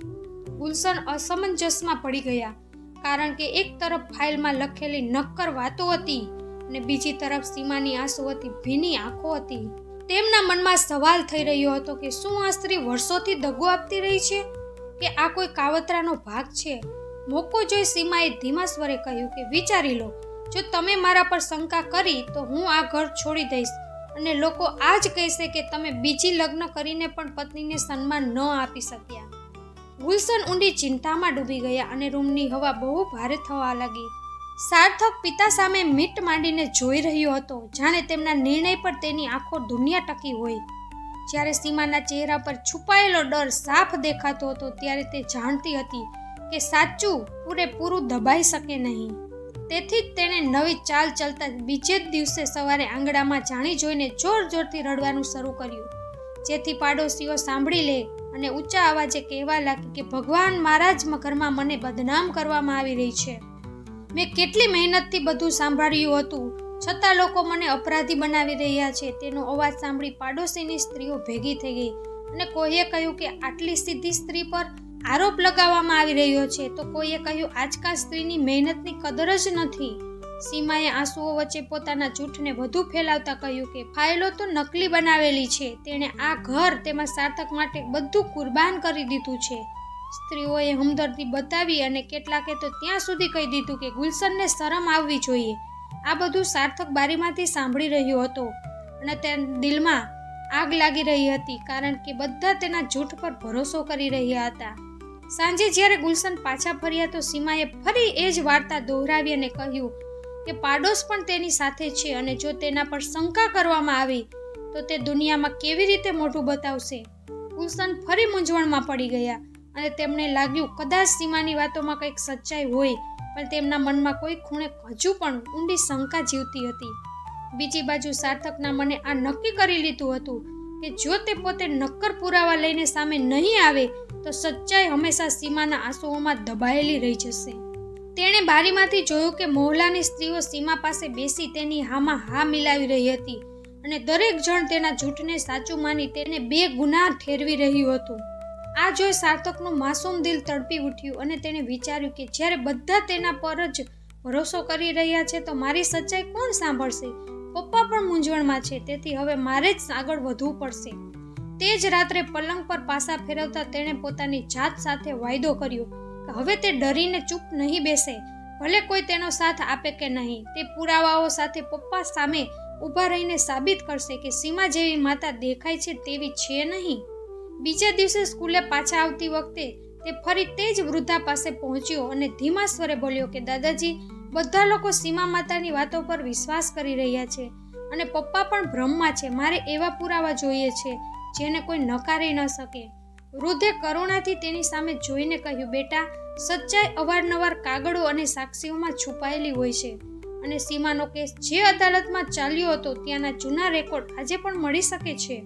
ગુલશન અસમંજસમાં પડી ગયા, કારણ કે એક તરફ ફાઇલમાં લખેલી નક્કર વાતો હતી અને બીજી તરફ સીમાની આંસુઓથી ભીની આંખો હતી. તેમના મનમાં સવાલ થઈ રહ્યો હતો કે શું આ સ્ત્રી વર્ષોથી દગો આપતી રહી છે કે આ કોઈ કાવતરાનો ભાગ છે? મોકો જોઈ સીમાએ ધીમા સ્વરે કહ્યું કે વિચારી લો, જો તમે મારા પર શંકા કરી તો હું આ ઘર છોડી દઈશ અને લોકો આ જ કહેશે કે તમે બીજી લગ્ન કરીને પણ પત્નીને સન્માન ન આપી શક્યા. ગુલશન ઊંડી ચિંતામાં ડૂબી ગયા અને રૂમની હવા બહુ ભારે થવા લાગી. સાર્થક પિતા સામે મીટ માંડીને જોઈ રહ્યો હતો, જાણે તેમના નિર્ણય પર તેની આખો દુનિયા ટકી હોય. જ્યારે સીમાના ચહેરા પર છુપાયેલો ડર સાફ દેખાતો હતો, ત્યારે તે જાણતી હતી કે સાચું પૂરેપૂરું દબાઈ શકે નહીં. તેથી જ તેણે નવી ચાલ ચલતા બીજે જ દિવસે સવારે આંગણામાં જાણી જોઈને જોર જોરથી રડવાનું શરૂ કર્યું, જેથી પાડોશીઓ સાંભળી લે અને ઊંચા અવાજે કહેવા લાગી કે ભગવાન, મારા જ ઘરમાં મને બદનામ કરવામાં આવી રહી છે. મેં કેટલી મહેનતથી બધું સાંભળ્યું હતું, છતાં લોકો મને અપરાધી બનાવી રહ્યા છે. તેનો અવાજ સાંભળી પાડોશીની સ્ત્રીઓ ભેગી થઈ ગઈ અને કોઈએ કહ્યું કે આટલી સીધી સ્ત્રી પર આરોપ લગાવવામાં આવી રહ્યો છે, તો કોઈએ કહ્યું આજકાલ સ્ત્રીની મહેનતની કદર જ નથી. સીમાએ આંસુઓ વચ્ચે પોતાના જૂઠને વધુ ફેલાવતા કહ્યું કે ફાઇલો તો નકલી બનાવેલી છે. તેણે આ ઘર તેમાં સાર્થક માટે બધું કુરબાન કરી દીધું છે. સ્ત્રીઓએ હમદર્દી બતાવી અને કેટલાકે તો ત્યાં સુધી કહી દીધું કે ગુલશનને શરમ આવવી જોઈએ. આ બધું સાર્થક બારીમાંથી સાંભળી રહ્યો હતો અને તેના દિલમાં આગ લાગી રહી હતી, કારણ કે બધા તેના જૂઠ પર ભરોસો કરી રહ્યા હતા. સાંજે જ્યારે ગુલશન પાછા ફર્યા તો સીમાએ ફરી એ જ વાર્તા દોહરાવી અને કહ્યું કે પાડોશ પણ તેની સાથે છે અને જો તેના પર શંકા કરવામાં આવી તો તે દુનિયામાં કેવી રીતે મોઢું બતાવશે. ગુલશન ફરી મૂંઝવણમાં પડી ગયા અને તેમને લાગ્યું કદાચ સીમાની વાતોમાં કંઈક સચ્ચાઈ હોય, પણ તેમના મનમાં કોઈ ખૂણે હજુ પણ ઊંડી શંકા જીવતી હતી. બીજી બાજુ સાર્થકના મને આ નક્કી કરી લીધું હતું કે જો તે પોતે નક્કર પુરાવા લઈને સામે નહીં આવે તો સચ્ચાઈ હંમેશા સીમાના આંસુઓમાં દબાયેલી રહી જશે. તેણે બારીમાંથી જોયું કે મોહલ્લાની સ્ત્રીઓ સીમા પાસે બેસી તેની હામાં હા મિલાવી રહી હતી અને દરેક જણ તેના જૂઠને સાચું માની તેને બેગુનાહ ઠેરવી રહ્યું હતું. આ જોઈ સાર્થકનું માસૂમ દિલ તડપી ઉઠ્યું અને તેણે વિચાર્યું કે જ્યારે બધા તેના પર જ ભરોસો કરી રહ્યા છે તો મારી સચ્ચાઈ કોણ સાંભળશે. પપ્પા પણ મૂંઝવણમાં છે, તેથી હવે મારે જ આગળ વધવું પડશે. તે જ રાત્રે પલંગ પર પાસા ફેરવતા તેણે પોતાની જાત સાથે વાયદો કર્યો કે હવે તે ડરીને ચૂપ નહીં બેસે, ભલે કોઈ તેનો સાથ આપે કે નહીં. તે પુરાવાઓ સાથે પપ્પા સામે ઊભા રહીને સાબિત કરશે કે સીમા જેવી માતા દેખાય છે તેવી છે નહીં. બીજા દિવસે સ્કૂલે પાછા આવતી વખતે તે ફરી તે જ વૃદ્ધા પાસે પહોંચ્યો અને ધીમા સ્વરે બોલ્યો કે દાદાજી, બધા લોકો સીમા માતાની વાતો પર વિશ્વાસ કરી રહ્યા છે અને પપ્પા પણ ભ્રમમાં છે. મારે એવા પુરાવા જોઈએ છે જેને કોઈ નકારી ન શકે. વૃદ્ધે કરુણાથી તેની સામે જોઈને કહ્યું, બેટા, સચ્ચાઈ અવારનવાર કાગળો અને સાક્ષીઓમાં છુપાયેલી હોય છે અને સીમાનો કેસ જે અદાલતમાં ચાલ્યો હતો ત્યાંના જૂના રેકોર્ડ આજે પણ મળી શકે છે.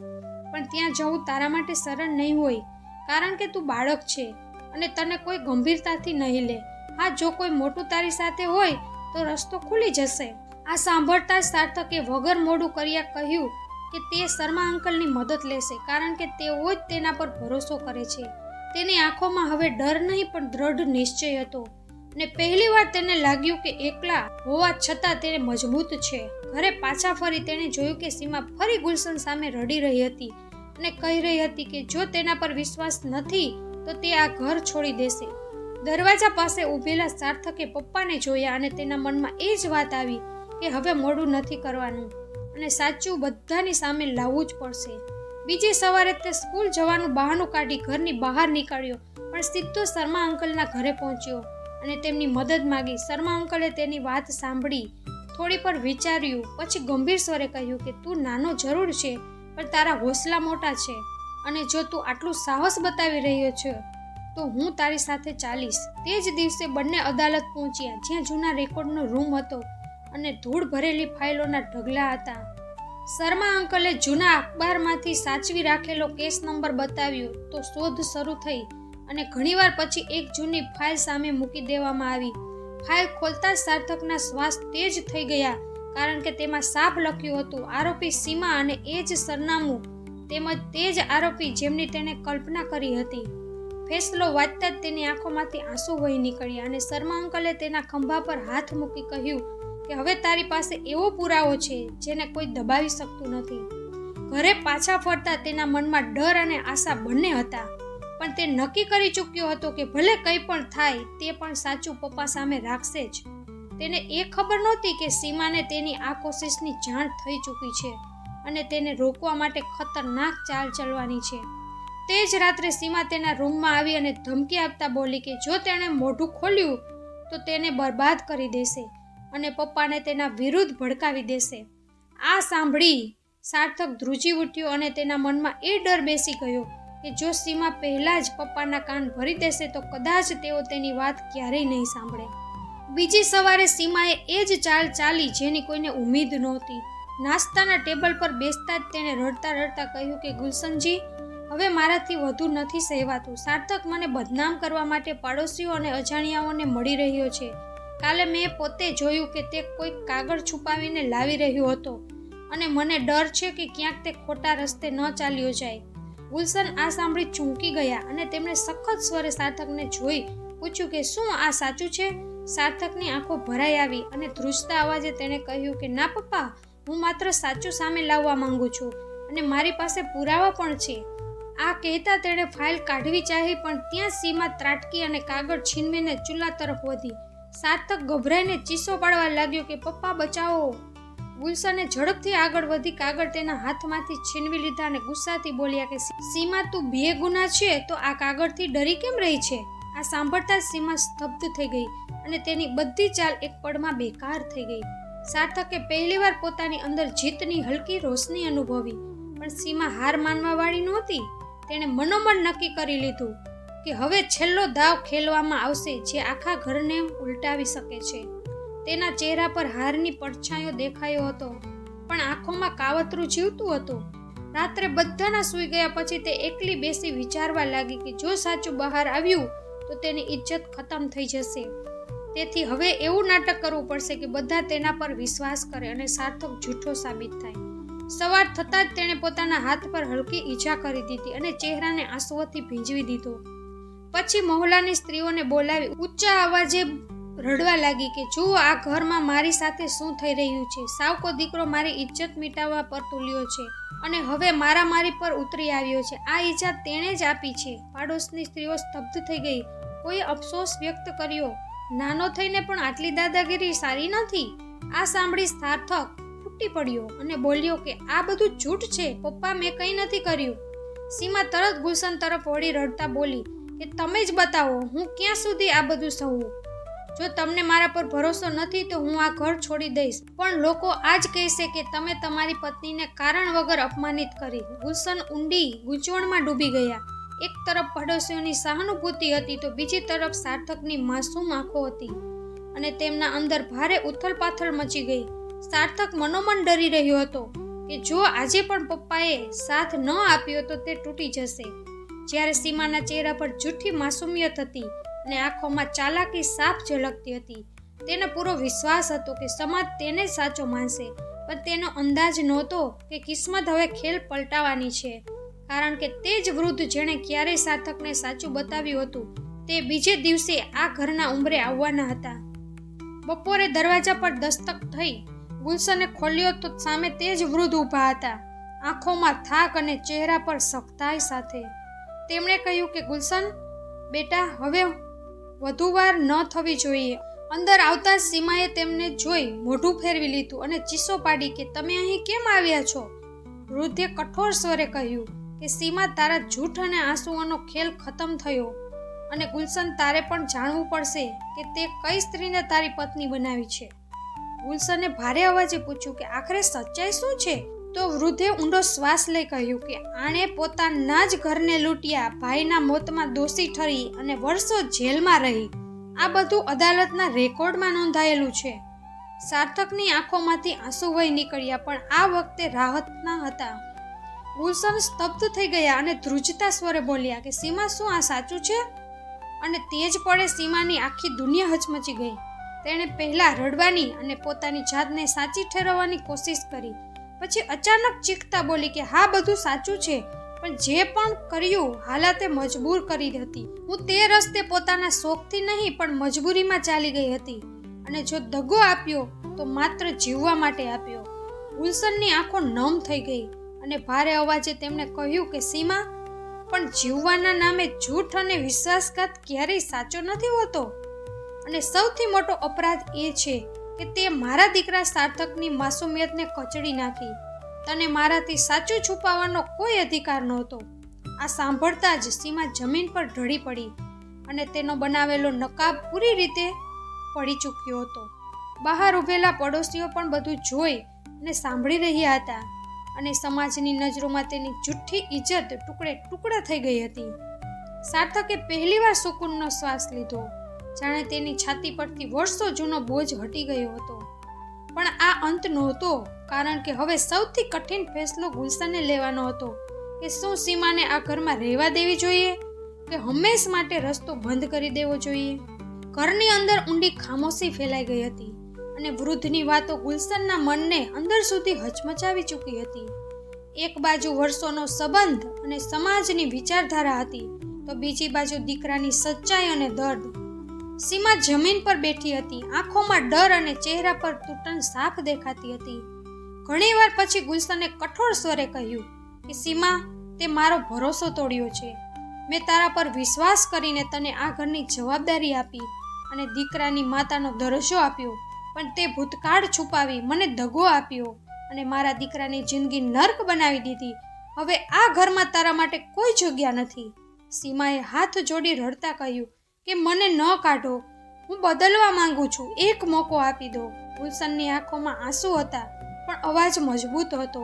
પણ ત્યાં જવું તારા માટે સરળ નહીં હોય, કારણ કે તું બાળક છે અને તને કોઈ ગંભીરતાથી નહીં લે. હા, જો કોઈ મોટું તારી સાથે હોય તો રસ્તો ખુલી જશે. આ સાંભળતા જ સાર્થકે વગર મોડું કર્યા કહ્યું કે તે શર્મા અંકલની મદદ લેશે, કારણ કે તેઓ જ તેના પર ભરોસો કરે છે. તેની આંખોમાં હવે ડર નહીં પણ દ્રઢ નિશ્ચય હતો અને પહેલીવાર તેને લાગ્યું કે એકલા હોવા છતાં તે મજબૂત છે. ઘરે પાછા ફરી તેણે જોયું કે સીમા ફરી ગુલશન સામે રડી રહી હતી અને કહી રહી હતી કે જો તેના પર વિશ્વાસ નથી તો તે આ ઘર છોડી દેશે. દરવાજા પાસે ઊભેલા સાર્થકે પપ્પાને જોયા અને તેના મનમાં એ જ વાત આવી કે હવે મોડું નથી કરવાનું અને સાચું બધાની સામે લાવવું જ પડશે. બીજી સવારે તે સ્કૂલ જવાનું બહાનું કાઢી ઘરની બહાર નીકળ્યો, પણ સીધો શર્મા અંકલના ઘરે પહોંચ્યો અને તેમની મદદ માંગી. શર્મા અંકલે તેની વાત સાંભળી, થોડી પર વિચાર્યું, પછી ગંભીર સ્વરે કહ્યું કે તું નાનો જરૂર છે પણ તારા હોસલા મોટા છે અને જો તું આટલું સાહસ બતાવી રહ્યો છે તો હું તારી સાથે ચાલીશ. તે જ દિવસે બંને અદાલત પહોંચ્યા, જ્યાં જૂના રેકોર્ડનો રૂમ હતો અને ધૂળ ભરેલી ફાઇલોના ઢગલા હતા. શર્મા અંકલે જૂના અખબારમાંથી સાચવી રાખેલો કેસ નંબર બતાવ્યો તો શોધ શરૂ થઈ અને ઘણીવાર પછી એક જૂની ફાઇલ સામે મૂકી દેવામાં આવી. ફાઇલ ખોલતા જ સાર્થકના શ્વાસ તેજ થઈ ગયા, કારણ કે તેમાં સાફ લખ્યું હતું આરોપી સીમા અને એ જ સરનામું તેમજ તે જ આરોપી જેમની તેણે કલ્પના કરી હતી. ફેસલો વાંચતા જ તેની આંખોમાંથી આંસુ વહી નીકળ્યા અને શર્મા અંકલે તેના ખંભા પર હાથ મૂકી કહ્યું કે હવે તારી પાસે એવો પુરાવો છે જેને કોઈ દબાવી શકતું નથી. ઘરે પાછા ફરતા તેના મનમાં ડર અને આશા બંને હતા, પણ તે નક્કી કરી ચૂક્યો હતો કે ભલે કંઈ પણ થાય તે પણ સાચું પપ્પા સામે રાખશે જ. તેને એ ખબર નહોતી કે સીમાને તેની આ કોશિશની જાણ થઈ ચૂકી છે અને તેને રોકવા માટે ખતરનાક ચાલ ચલવાની છે. તે જ રાત્રે સીમા તેના રૂમમાં આવી અને ધમકી આપતા બોલી કે જો તેણે મોઢું ખોલ્યું તો તેને બરબાદ કરી દેશે અને પપ્પાને તેના વિરુદ્ધ ભડકાવી દેશે. આ સાંભળી સાર્થક ધ્રુજી ઉઠ્યો અને તેના મનમાં એ ડર બેસી ગયો કે જો સીમા પહેલાં જ પપ્પાના કાન ભરી દેશે તો કદાચ તેઓ તેની વાત ક્યારેય નહીં સાંભળે. બીજી સવારે સીમાએ એ જ ચાલ ચાલી જેની કોઈને ઉમ્મીદ નહોતી. નાસ્તાના ટેબલ પર બેસતા જ તેણે રડતા રડતા કહ્યું કે ગુલશનજી, હવે મારાથી વધુ નથી સહેવાતું. સાર્થક મને બદનામ કરવા માટે પાડોશીઓ અને અજાણ્યાઓને મળી રહ્યો છે. કાલે મેં પોતે જોયું કે તે કોઈ કાગળ છુપાવીને લાવી રહ્યો હતો અને મને ડર છે કે ક્યાંક તે ખોટા રસ્તે ન ચાલ્યો જાય. ગુલશન આ સાંભળી ચોંકી ગયા અને તેમણે સખત સ્વરે સાર્થકને જોઈ પૂછ્યું કે શું આ સાચું છે? સાર્થકની આંખો ભરાઈ આવી અને ધ્રુજતા અવાજે તેણે કહ્યું કે ના પપ્પા, હું માત્ર સાચું સામે લાવવા માંગુ છું અને મારી પાસે પુરાવા પણ છે. આ કહેતા તેણે ફાઇલ કાઢવી ચાહી પણ ત્યાં સીમા ત્રાટકી અને કાગળ છીનવીને ચૂલા તરફ વધી. સાર્થક ગભરાઈને ચીસો પાડવા લાગ્યો કે પપ્પા બચાવો. ગુલશને ઝડપથી આગળ વધી કાગળ તેના હાથમાંથી છીનવી લીધા અને ગુસ્સાથી બોલ્યા કે સીમા, તું બેગુનાહ છે તો આ કાગળથી ડરી કેમ રહી છે? આ સાંભળતા સીમા સ્તબ્ધ થઈ ગઈ અને તેની બધી ચાલ એક પળમાં બેકાર થઈ ગઈ. સાર્થકે પહેલીવાર પોતાની અંદર જીતની હલકી રોશની અનુભવી. પણ સીમા હાર માનવા વાળી નહોતી. તેણે મનોમન નક્કી કરી લીધું કે હવે છેલ્લો દાવ ખેલવામાં આવશે જે આખા ઘરને ઉલટાવી શકે છે. તેના ચહેરા પર હારની પડછાયો દેખાયો હતો પણ આંખોમાં કાવતરું જીવતું હતું. રાત્રે બધાના સૂઈ ગયા પછી તે એકલી બેસી વિચારવા લાગી કે જો સાચું બહાર આવ્યું તો તેની ઇજ્જત ખતમ થઈ જશે. તેથી હવે એવું નાટક કરવું પડશે કે બધા તેના પર વિશ્વાસ કરે અને સાર્થક જૂઠો સાબિત થાય. સવાર થતાં જ તેણે પોતાના હાથ પર હલકી ઈજા કરી દીધી અને ચહેરાને આંસુઓથી ભીંજવી દીધો. પછી મહોલ્લાની સ્ત્રીઓને બોલાવી ઊંચા અવાજે રડવા લાગી કે જુઓ આ ઘરમાં મારી સાથે શું થઈ રહ્યું છે. સાવકો દીકરો મારી ઇજ્જત મિટાવવા પર તુલ્યો છે અને હવે મારી પર ઉતરી આવ્યો છે. આ ઈજા તેણે જ આપી છે. પાડોશની સ્ત્રીઓ સ્તબ્ધ થઈ ગઈ. કોઈ અફસોસ વ્યક્ત કર્યો. નાનો થઈને પણ આટલી દાદાગીરી સારી નથી. આ સાંભળી સાર્થક ફૂટી પડ્યો અને બોલ્યો કે આ બધું જૂઠ છે. પપ્પા, મેં કંઈ નથી કર્યું. સીમા તરત ગુલશન તરફ વળી રડતા બોલી કે તમે જ બતાવો હું ક્યાં સુધી આ બધું સહું. જો તમને મારા પર ભરોસો નથી તો હું આ ઘર છોડી દઈશ. પણ લોકો આજ કહેશે કે તમે તમારી પત્નીને કારણ વગર અપમાનિત કરી. ગુલશન ઊંડી ગૂંચવણમાં ડૂબી ગયા. એક તરફ પડોશીઓની સહાનુભૂતિ હતી તો બીજી તરફ સાર્થકની માસૂમ આંખો હતી અને તેમના અંદર ભારે ઉથલપાથલ મચી ગઈ. સાર્થક મનોમન ડરી રહ્યો હતો કે જો આજે પણ પપ્પાએ સાથ ન આપ્યો તો તે તૂટી જશે. જ્યારે સીમાના ચહેરા પર જૂઠી માસુમિયત હતી અને આંખોમાં ચાલાકી સાફ ઝલકતી હતી. તેને પૂરો વિશ્વાસ હતો કે સમાજ તેને જ સાચો માનશે. પણ તેનો અંદાજ નહોતો કે કિસ્મત હવે ખેલ પલટાવવાની છે. કારણ કે તે જ વૃદ્ધ જેણે ક્યારેય સાર્થકને સાચું બતાવ્યું હતું તે બીજે દિવસે આ ઘરના ઉંબરે આવવાના હતા. બપોરે દરવાજા પર દસ્તક થઈ. ગુલશને ખોલ્યો તો સામે તે જ વૃદ્ધ ઊભા હતા, આંખોમાં થાક અને ચહેરા પર સખ્તાઈ સાથે. તેમણે કહ્યું કે ગુલશન બેટા, હવે વધુ વાર ન થવી જોઈએ. અંદર આવતા સીમાએ તેમને જોઈ મોઢું ફેરવી લીધું અને ચીસો પાડી કે તમે અહીં કેમ આવ્યા છો? વૃદ્ધે કઠોર સ્વરે કહ્યું કે સીમા, તારા જૂઠ અને આંસુઓનો ખેલ ખતમ થયો અને ગુલશન, તારે પણ જાણવું પડશે કે તે કઈ સ્ત્રીને તારી પત્ની બનાવી છે. ગુલશને ભારે અવાજે પૂછ્યું કે આખરે સચ્ચાઈ શું છે? તો વૃદ્ધે ઊંડો શ્વાસ લઈ કહ્યું કે આણે પોતાના જ ઘરને લૂંટ્યા, ભાઈના મોતમાં દોષી ઠરી અને વર્ષો જેલમાં રહી. આ બધું અદાલતના રેકોર્ડમાં નોંધાયેલું છે. સાર્થકની આંખોમાંથી આંસુ વહી નીકળ્યા પણ આ વખતે રાહતના હતા. ગુલશન સ્તબ્ધ થઈ ગયા અને ધ્રુજતા સ્વરે બોલ્યા કે સીમા, શું આ સાચું છે? અને તે જ પળે સીમાની આખી દુનિયા હચમચી ગઈ. તેણે પહેલા રડવાની અને પોતાની જાતને સાચી ઠેરવવાની કોશિશ કરી. પછી અચાનક ચીખતા બોલી કે હા, બધું સાચું છે, પણ જે પણ કર્યું હાલાતે મજબૂર કરી હતી. હું તે રસ્તે પોતાના શોખથી નહીં પણ મજબૂરીમાં ચાલી ગઈ હતી અને જો દગો આપ્યો તો માત્ર જીવવા માટે આપ્યો. ગુલશનની આંખો નમ થઈ ગઈ અને ભારે અવાજે તેમણે કહ્યું કે સીમા, પણ જીવવાના નામે જૂઠ અને વિશ્વાસઘાત ક્યારેય સાચો નથી હોતો. અને સૌથી મોટો અપરાધ એ છે કે તે મારા દીકરા સાર્થકની માસુમિયતને કચડી નાખી. તને મારાથી સાચું છુપાવવાનો કોઈ અધિકાર નહોતો. આ સાંભળતા જ સીમા જમીન પર ઢળી પડી અને તેનો બનાવેલો નકાબ પૂરી રીતે પડી ચૂક્યો હતો. બહાર ઊભેલા પડોશીઓ પણ બધું જોઈ અને સાંભળી રહ્યા હતા અને સમાજની નજરોમાં તેની જુઠ્ઠી ઇજ્જત ટુકડે ટુકડા થઈ ગઈ હતી. સાર્થકે પહેલીવાર સુકૂનનો શ્વાસ લીધો, જાણે તેની છાતી પરથી વર્ષો જૂનો બોજ હટી ગયો હતો. પણ આ અંત નહોતો, કારણ કે હવે સૌથી કઠિન ફેસલો ગુલશનને લેવાનો હતો કે શું સીમાને આ ઘરમાં રહેવા દેવી જોઈએ કે હંમેશ માટે રસ્તો બંધ કરી દેવો જોઈએ. ઘરની અંદર ઊંડી ખામોશી ફેલાઈ ગઈ હતી અને વૃદ્ધની વાતો ગુલશનના મનને અંદર સુધી હચમચાવી ચૂકી હતી. એક બાજુ વર્ષોનો સંબંધ અને સમાજની વિચારધારા હતી, તો બીજી બાજુ દીકરાની સચ્ચાઈ અને દર્દ. સીમા જમીન પર બેઠી હતી, આંખોમાં ડર અને ચહેરા પર તૂટન સાફ દેખાતી હતી. ઘણીવાર પછી ગુલશને કઠોર સ્વરે કહ્યું કે સીમા, તે મારો ભરોસો તોડ્યો છે. મેં તારા પર વિશ્વાસ કરીને તને આ ઘરની જવાબદારી આપી અને દીકરાની માતાનો દરજ્જો આપ્યો, પણ તે ભૂતકાળ છુપાવી મને દગો આપ્યો અને મારા દીકરાની જિંદગી નર્ક બનાવી દીધી. હવે આ ઘરમાં તારા માટે કોઈ જગ્યા નથી. સીમાએ હાથ જોડી રડતા કહ્યું કે મને ન કાઢો, હું બદલવા માંગુ છું, એક મોકો આપી દો. ગુલશનની આંખોમાં આંસુ હતા, પણ અવાજ મજબૂત હતો.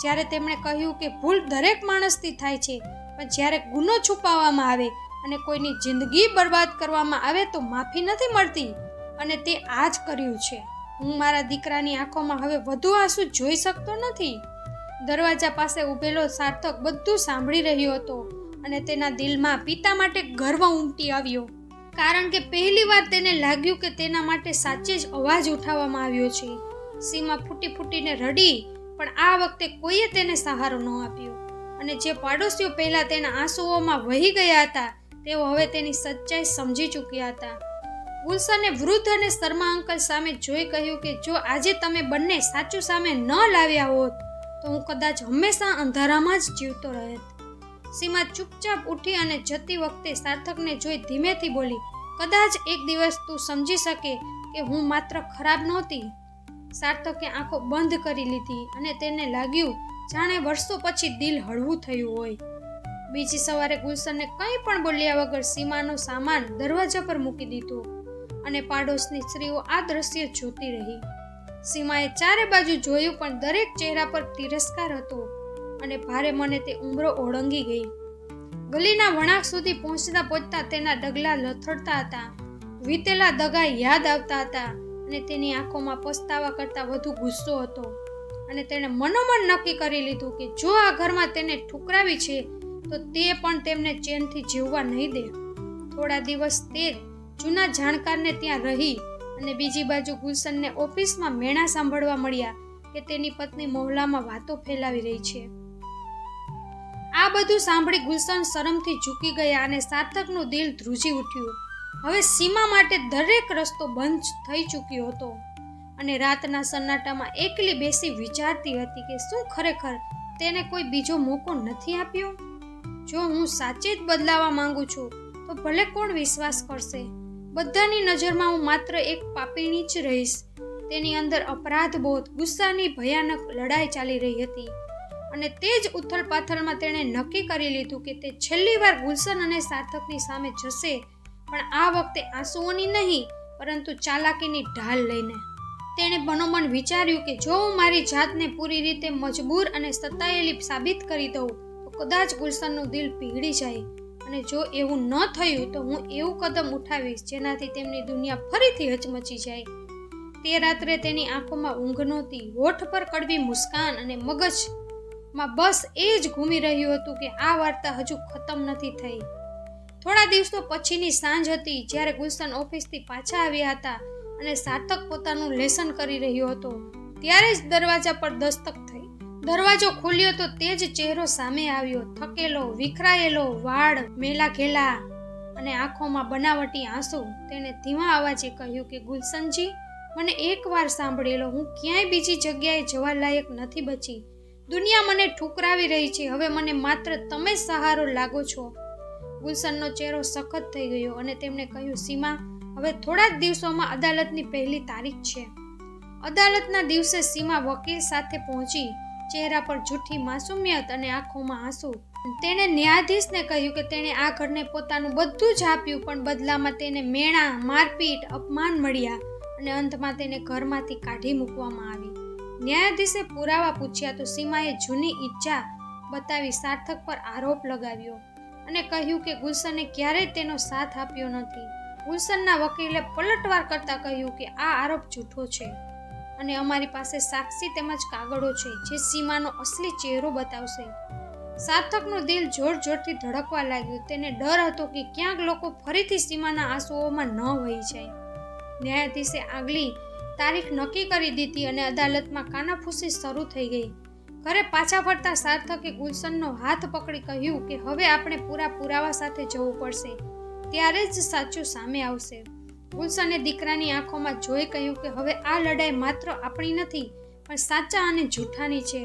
જ્યારે તેમણે કહ્યું કે ભૂલ દરેક માણસથી થાય છે, પણ જ્યારે ગુનો છુપાવવામાં આવે અને કોઈની જિંદગી બરબાદ કરવામાં આવે તો માફી નથી મળતી, અને તે આ જ કર્યું છે. હું મારા દીકરાની આંખોમાં હવે વધુ આંસુ જોઈ શકતો નથી. દરવાજા પાસે ઊભેલો સાર્થક બધું સાંભળી રહ્યો હતો અને તેના દિલમાં પિતા માટે ગર્વ ઉમટી આવ્યો, કારણ કે પહેલીવાર તેને લાગ્યું કે તેના માટે સાચે જ અવાજ ઉઠાવવામાં આવ્યો છે. સીમા ફૂટી ફૂટીને રડી, પણ આ વખતે કોઈએ તેને સહારો ન આપ્યો અને જે પાડોશીઓ પહેલા તેના આંસુઓમાં વહી ગયા હતા, તેઓ હવે તેની સચ્ચાઈ સમજી ચૂક્યા હતા. ગુલશને વૃદ્ધ અને શર્મા અંકલ સામે જોઈ કહ્યું કે જો આજે તમે બંને સાચું સામે ન લાવ્યા હોત તો હું કદાચ હંમેશા અંધારામાં જ જીવતો રહેત. સીમા ચૂપચાપ ઉઠી અને જતી વખતે સાર્થકને જોઈ ધીમેથી બોલી, કદાચ એક દિવસ તું સમજી શકે કે હું માત્ર ખરાબ નહોતી. સાર્થકે આંખો બંધ કરી લીધી અને તેને લાગ્યું જાણે વર્ષો પછી દિલ હળવું થયું હોય. બીજી સવારે ગુલશને કંઈ પણ બોલ્યા વગર સીમાનો સામાન દરવાજા પર મૂકી દીધો અને પાડોશની સ્ત્રીઓ આ દ્રશ્ય જોતી રહી. સીમાએ ચારે બાજુ જોયું, પણ દરેક ચહેરા પર તિરસ્કાર હતો અને ભારે મને તે ઉંબરો ઓળંગી ગઈ. ગલીના વળાંક સુધી પહોંચતા તેના ડગલા લથડતા હતા, વીતેલા દગા યાદ આવતા હતા અને તેની આંખોમાં પસ્તાવા કરતા વધુ ગુસ્સો હતો. અને તેણે મનોમન નક્કી કરી લીધું કે જો આ ઘરમાં તેને ઠુકરાવી છે તો તે પણ તેમને ચેનથી જીવવા નહીં દે. થોડા દિવસ તે જૂના જાણકારને ત્યાં રહી અને બીજી બાજુ ગુલશનને ઓફિસમાં મેણા સાંભળવા મળ્યા કે તેની પત્ની મોહલ્લામાં વાતો ફેલાવી રહી છે. આ બધું સાંભળી ગુલશન શરમથી ઝૂકી ગયા અને સાર્થકનું દિલ ધ્રુજી ઉઠ્યું. હવે સીમા માટે દરેક રસ્તો બંધ થઈ ચૂક્યો હતો અને રાતના સન્નાટામાં એકલી બેસી વિચારતી હતી કે શું ખરેખર તેને કોઈ બીજો મોકો નથી આપ્યો? જો હું સાચે જ બદલાવા માંગુ છું તો ભલે કોણ વિશ્વાસ કરશે? બધાની નજરમાં હું માત્ર એક પાપીણી જ રહીશ. તેની અંદર અપરાધ બોધ, ગુસ્સાની ભયાનક લડાઈ ચાલી રહી હતી અને તે જ ઉથલપાથલમાં તેણે નક્કી કરી લીધું કે તે છેલ્લી વાર ગુલશન અને સાર્થકની સામે જશે, પણ આ વખતે આંસુઓની નહીં પરંતુ ચાલાકીની ઢાલ લઈને. તેણે મનોમન વિચાર્યું કે જો હું મારી જાતને પૂરી રીતે મજબૂર અને સતાયેલી સાબિત કરી દઉં તો કદાચ ગુલશનનું દિલ પીગળી જાય, અને જો એવું ન થયું તો હું એવું કદમ ઉઠાવીશ જેનાથી તેમની દુનિયા ફરીથી હચમચી જાય. તે રાત્રે તેની આંખોમાં ઊંઘ નહોતી, હોઠ પર કડવી મુસ્કાન અને મગજમાં બસ એ જ ઘૂમી રહ્યું હતું કે આ વાર્તા હજુ ખતમ નથી થઈ. થોડા દિવસો પછીની સાંજ હતી જ્યારે ગુલશન ઓફિસથી પાછા આવ્યા હતા અને સાર્થક પોતાનું લેસન કરી રહ્યો હતો. ત્યારે જ દરવાજા પર દસ્તક થઈ. દરવાજો ખુલ્યો તો તે જ ચહેરો સામે આવ્યો, થકેલો, વિખરાયેલો, વાળ મેલા ઘેલા અને આંખોમાં બનાવટી આંસુ. તેણે ધીમા અવાજે કહ્યું કે ગુલશનજી, મને એકવાર સાંભળી લો, હું ક્યાંય બીજી જગ્યાએ જવા લાયક નથી બચી. દુનિયા મને ઠુકરાવી રહી છે, હવે મને માત્ર તમે જ સહારો લાગો છો. ગુલશનનો ચહેરો સખત થઈ ગયો અને તેમણે કહ્યું, સીમા, હવે થોડા જ દિવસોમાં અદાલતની પહેલી તારીખ છે. અદાલતના દિવસે સીમા વકીલ સાથે પહોંચી ચહેરા પર જૂઠી માસુમિયત અને આંખોમાં આંસુ. તેણે ન્યાયાધીશને કહ્યું કે તેણે આ ઘરને પોતાનું બધું જ આપ્યું, પણ બદલામાં તેને મેણા, મારપીટ, અપમાન મળ્યા અને અંતમાં તેને ઘરમાંથી કાઢી મૂકવામાં આવી. ન્યાયાધીશે પુરાવા પૂછ્યા તો સીમાએ જૂની ઈચ્છા બતાવી સાર્થક પર આરોપ લગાવ્યો અને કહ્યું કે ગુલશને ક્યારેય તેનો સાથ આપ્યો નથી. ગુલશનના વકીલે પલટવાર કરતા કહ્યું કે આ આરોપ જૂઠો છે અને અમારી પાસે સાક્ષી તેમજ કાગળો છે જે સીમાનો અસલી ચહેરો બતાવશે. સાર્થકનું દિલ જોર જોરથી ધડકવા લાગ્યું. તેને ડર હતો કે ક્યાંક લોકો ફરીથી સીમાના આંસુઓમાં ન વહી જાય. ન્યાયાધીશે આગલી તારીખ નક્કી કરી દીધી અને અદાલતમાં કાનાફૂસી શરૂ થઈ ગઈ. ઘરે પાછા ફરતા સાર્થકે ગુલશનનો હાથ પકડી કહ્યું કે હવે આપણે પૂરા પુરાવા સાથે જવું પડશે, ત્યારે જ સાચું સામે આવશે. ગુલશને દીકરાની આંખોમાં જોઈ કહ્યું કે હવે આ લડાઈ માત્ર આપણી નથી પણ સાચા અને જૂઠાની છે.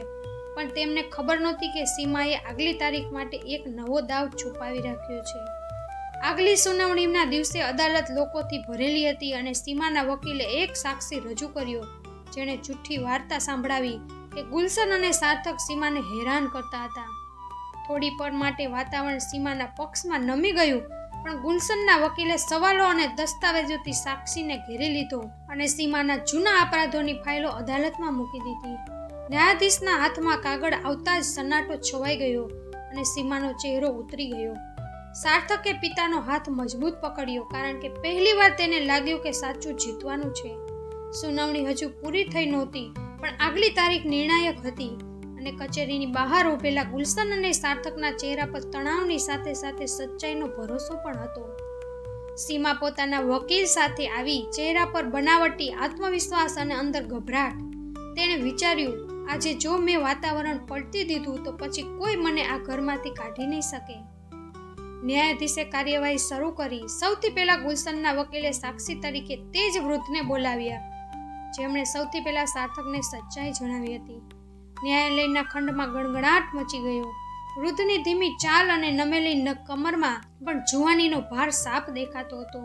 પણ તેમને ખબર નહોતી કે સીમાએ આગલી તારીખ માટે એક નવો દાવ છુપાવી રાખ્યો છે. આગલી સુનાવણીના દિવસે અદાલત લોકોથી ભરેલી હતી અને સીમાના વકીલે એક સાક્ષી રજૂ કર્યો જેણે જૂઠી વાર્તા સંભળાવી કે ગુલશન અને સાર્થક સીમાને હેરાન કરતા હતા. થોડી પળ માટે વાતાવરણ સીમાના પક્ષમાં નમી ગયું, પણ ગુલશનના વકીલે સવાલો અને દસ્તાવેજોથી સાક્ષીને ઘેરી લીધો અને સીમાના જૂના અપરાધોની ફાઇલો અદાલતમાં મૂકી દીધી. ન્યાયાધીશના હાથમાં કાગળ આવતા જ સન્નાટો છવાઈ ગયો અને સીમાનો ચહેરો ઉતરી ગયો. સાર્થકે પિતાનો હાથ મજબૂત પકડ્યો, કારણ કે પહેલીવાર તેને લાગ્યું કે સાચું જીતવાનું છે. સુનાવણી હજુ પૂરી થઈ નહોતી, પણ આગલી તારીખ નિર્ણાયક હતી અને કચેરીની બહાર ઉભેલા ગુલશન અને સાર્થકના ચહેરા પર તણાવની સાથે સાથે સચ્ચાઈનો ભરોસો પણ હતો. સીમા પોતાના વકીલ સાથે આવી, ચહેરા પર બનાવટી આત્મવિશ્વાસ અને અંદર ગભરાટ. તેણે વિચાર્યું, આજે જો મેં વાતાવરણ પલટી દીધું તો પછી કોઈ મને આ ઘરમાંથી કાઢી નહીં શકે. ન્યાયાધીશે કાર્યવાહી શરૂ કરી. સૌથી પહેલા ગુલશનના વકીલે સાક્ષી તરીકે તે જ વૃદ્ધને બોલાવ્યા જેમણે સૌથી પહેલા સાર્થકને સચ્ચાઈ જણાવી હતી. ન્યાયાલયના ખંડમાં ગણગણાટ મચી ગયો. વૃદ્ધની ધીમી ચાલ અને નમેલી કમરમાં પણ જુવાનીનો ભાર સાફ દેખાતો હતો.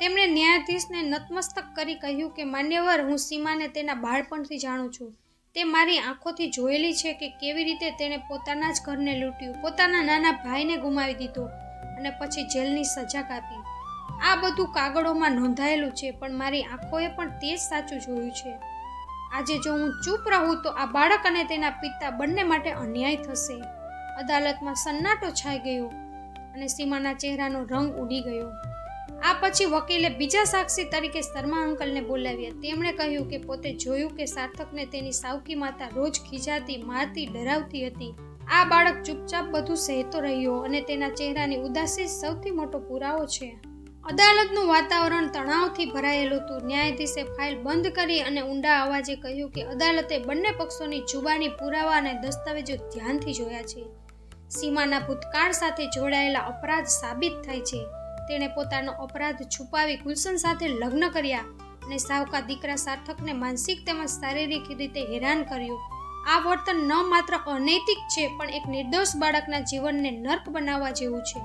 તેમણે ન્યાયાધીશને નતમસ્તક કરી કહ્યું કે માન્યવર, હું સીમાને તેના બાળપણથી જાણું છું. તે મારી આંખોથી જોયેલી છે કે કેવી રીતે તેણે પોતાના જ ઘરને લૂંટ્યું, પોતાના નાના ભાઈને ગુમાવી દીધો અને પછી જેલની સજા કાપી. આ બધું કાગળોમાં નોંધાયેલું છે, પણ મારી આંખોએ પણ તે જ સાચું જોયું છે. આજે જો હું ચૂપ રહું તો આ બાળક અને તેના પિતા બંને માટે અન્યાય થશે. અદાલતમાં સન્નાટો છાઈ ગયો અને સીમાના ચહેરાનો રંગ ઉડી ગયો. આ પછી વકીલે બીજા સાક્ષી તરીકે શર્મા અંકલને બોલાવ્યા. તેમણે કહ્યું કે પોતે જોયું કે સાર્થકને તેની સાવકી માતા રોજ ખીજાતી, મારતી, ડરાવતી હતી. આ બાળક ચૂપચાપ બધું સહેતો રહ્યો અને તેના ચહેરાની ઉદાસી સૌથી મોટો પુરાવો છે. અદાલતનું વાતાવરણ તણાવથી ભરાયેલું હતું. ન્યાયાધીશે ફાઇલ બંધ કરી અને ઊંડા અવાજે કહ્યું કે અદાલતે બંને પક્ષોની જુબાની, પુરાવા અને દસ્તાવેજો ધ્યાનથી જોયા છે. સીમાના ભૂતકાળ સાથે જોડાયેલા અપરાધ સાબિત થાય છે. તેણે પોતાનો અપરાધ છુપાવી ગુલશન સાથે લગ્ન કર્યા અને સાવકા દીકરા સાર્થકને માનસિક તેમજ શારીરિક રીતે હેરાન કર્યો. આ વર્તન ન માત્ર અનૈતિક છે, પણ એક નિર્દોષ બાળકના જીવનને નર્ક બનાવવા જેવું છે.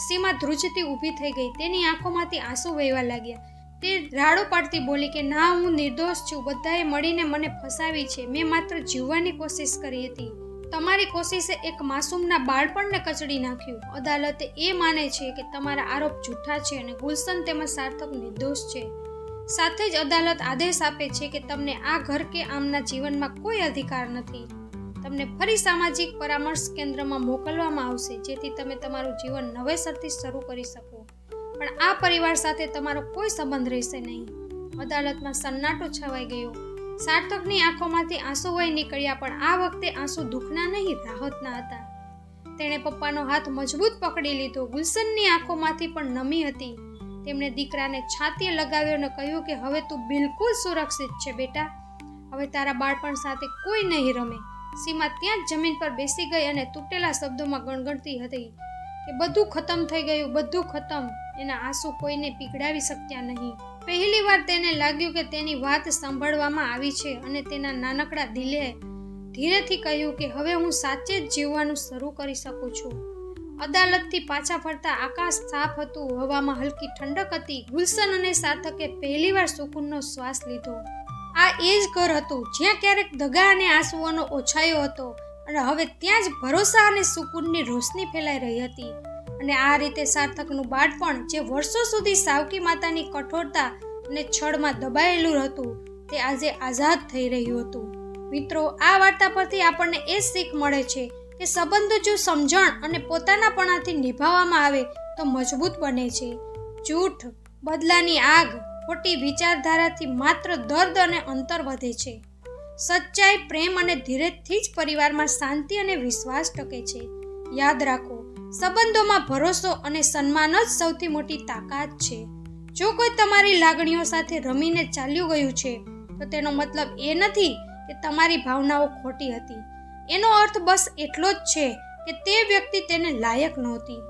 સીમા ધ્રુજતી ઊભી થઈ ગઈ. તેની આંખોમાંથી આંસુ વહેવા લાગ્યા. તે રાડો પાડતી બોલી કે ના, હું નિર્દોષ છું. બધાએ મળીને મને ફસાવી છે. મેં માત્ર જીવવાની કોશિશ કરી હતી. તમારી કોશિશે એક માસૂમના બાળપણને કચડી નાખ્યું. અદાલતે એ માને છે કે તમારા આરોપ જૂઠા છે અને ગુલશન તેમજ સાર્થક નિર્દોષ છે. સાથે જ અદાલત આદેશ આપે છે કે તમને આ ઘર કે આમના જીવનમાં કોઈ અધિકાર નથી. તમને ફરી સામાજિક પરામર્શ કેન્દ્રમાં મોકલવામાં આવશે, જેથી તમે તમારું જીવન નવેસરથી શરૂ કરી શકો, પણ આ પરિવાર સાથે તમારો કોઈ સંબંધ રહેશે નહીં. અદાલતમાં સન્નાટો છવાઈ ગયો. સાર્થકની આંખોમાંથી આંસુ વહી નીકળ્યા, પણ આ વખતે આંસુ દુઃખના નહીં, રાહતના હતા. તેણે પપ્પાનો હાથ મજબૂત પકડી લીધો. ગુલશનની આંખોમાંથી પણ નમી હતી. તેમણે દીકરાને છાતીએ લગાવ્યો અને કહ્યું કે હવે તું બિલકુલ સુરક્ષિત છે બેટા. હવે તારા બાળપણ સાથે કોઈ નહીં રમે. સીમા ત્યાં જ જમીન પર બેસી ગઈ અને તૂટેલા શબ્દોમાં ગણગણતી હતી કે બધું ખતમ થઈ ગયું, બધું ખતમ. એના આંસુ કોઈને પીગળાવી શક્યા નહીં. પહેલી વાર તેને લાગ્યું કે તેની વાત સાંભળવામાં આવી છે અને તેના નાનકડા દિલે ધીરેથી કહ્યું કે હવે હું સાચે જ જીવવાનું શરૂ કરી શકું છું. અદાલતથી પાછા ફરતા આકાશ સાફ હતું, હવામાં હલકી ઠંડક હતી. ગુલશન અને સાર્થકે પહેલીવાર સુકૂનનો શ્વાસ લીધો. આ એ જ ઘર હતું જ્યાં ક્યારેક દગા અને આંસુઓનો ઓછાયો હતો અને હવે ત્યાં જ ભરોસા અને સુકૂનની રોશની ફેલાઈ રહી હતી. અને આ રીતે સાર્થકનું બાળપણ, જે વર્ષો સુધી સાવકી માતાની કઠોરતા અને છળમાં દબાયેલું હતું, તે આજે આઝાદ થઈ રહ્યું હતું. મિત્રો, આ વાર્તા પરથી આપણને એ શીખ મળે છે કે સંબંધો જો સમજણ અને પોતાનાપણાથી નિભાવવામાં આવે તો મજબૂત બને છે. જૂઠ, બદલાની આગ, ખોટી વિચારધારાથી માત્ર દર્દ અને અંતર વધે છે. સચ્ચાઈ, પ્રેમ અને ધીરજથી જ પરિવારમાં શાંતિ અને વિશ્વાસ ટકે છે. યાદ રાખો, સંબંધોમાં ભરોસો અને સન્માન જ સૌથી મોટી તાકાત છે. જો કોઈ તમારી લાગણીઓ સાથે રમીને ચાલ્યું ગયું છે તો તેનો મતલબ એ નથી કે તમારી ભાવનાઓ ખોટી હતી. એનો અર્થ બસ એટલો જ છે કે તે વ્યક્તિ તેને લાયક નહોતી.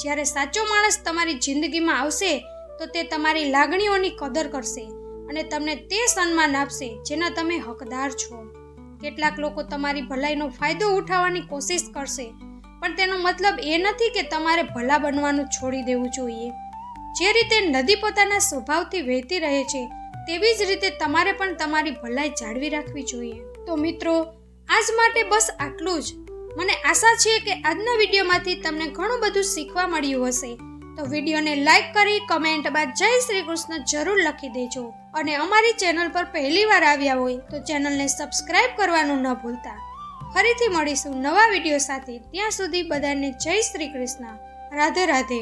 જ્યારે સાચો માણસ તમારી જિંદગીમાં આવશે તો તે તમારી લાગણીઓની કદર કરશે અને તમને તે સન્માન આપશે જેના તમે હકદાર છો. કેટલાક લોકો તમારી ભલાઈનો ફાયદો ઉઠાવવાની કોશિશ કરશે, પણ તેનો મતલબ એ નથી કે તમારે ભલા બનવાનું છોડી દેવું જોઈએ. જે રીતે નદી પોતાના સ્વભાવથી વહેતી રહે છે, તેવી જ રીતે તમારે પણ તમારી ભલાઈ જાળવી રાખવી જોઈએ. તો મિત્રો, આજ માટે બસ આટલું જ. મને આશા છે કે આજના વિડીયોમાંથી તમને ઘણું બધું શીખવા મળ્યું હશે. તો વિડીયોને લાઈક કરી કમેન્ટમાં જય શ્રી કૃષ્ણ જરૂર લખી દેજો. અને અમારી ચેનલ પર પહેલીવાર આવ્યા હોય તો ચેનલને સબસ્ક્રાઇબ કરવાનું ન ભૂલતા. ફરીથી મળીશું નવા વિડીયો સાથે. ત્યાં સુધી બધાને જય શ્રી કૃષ્ણ. રાધે રાધે.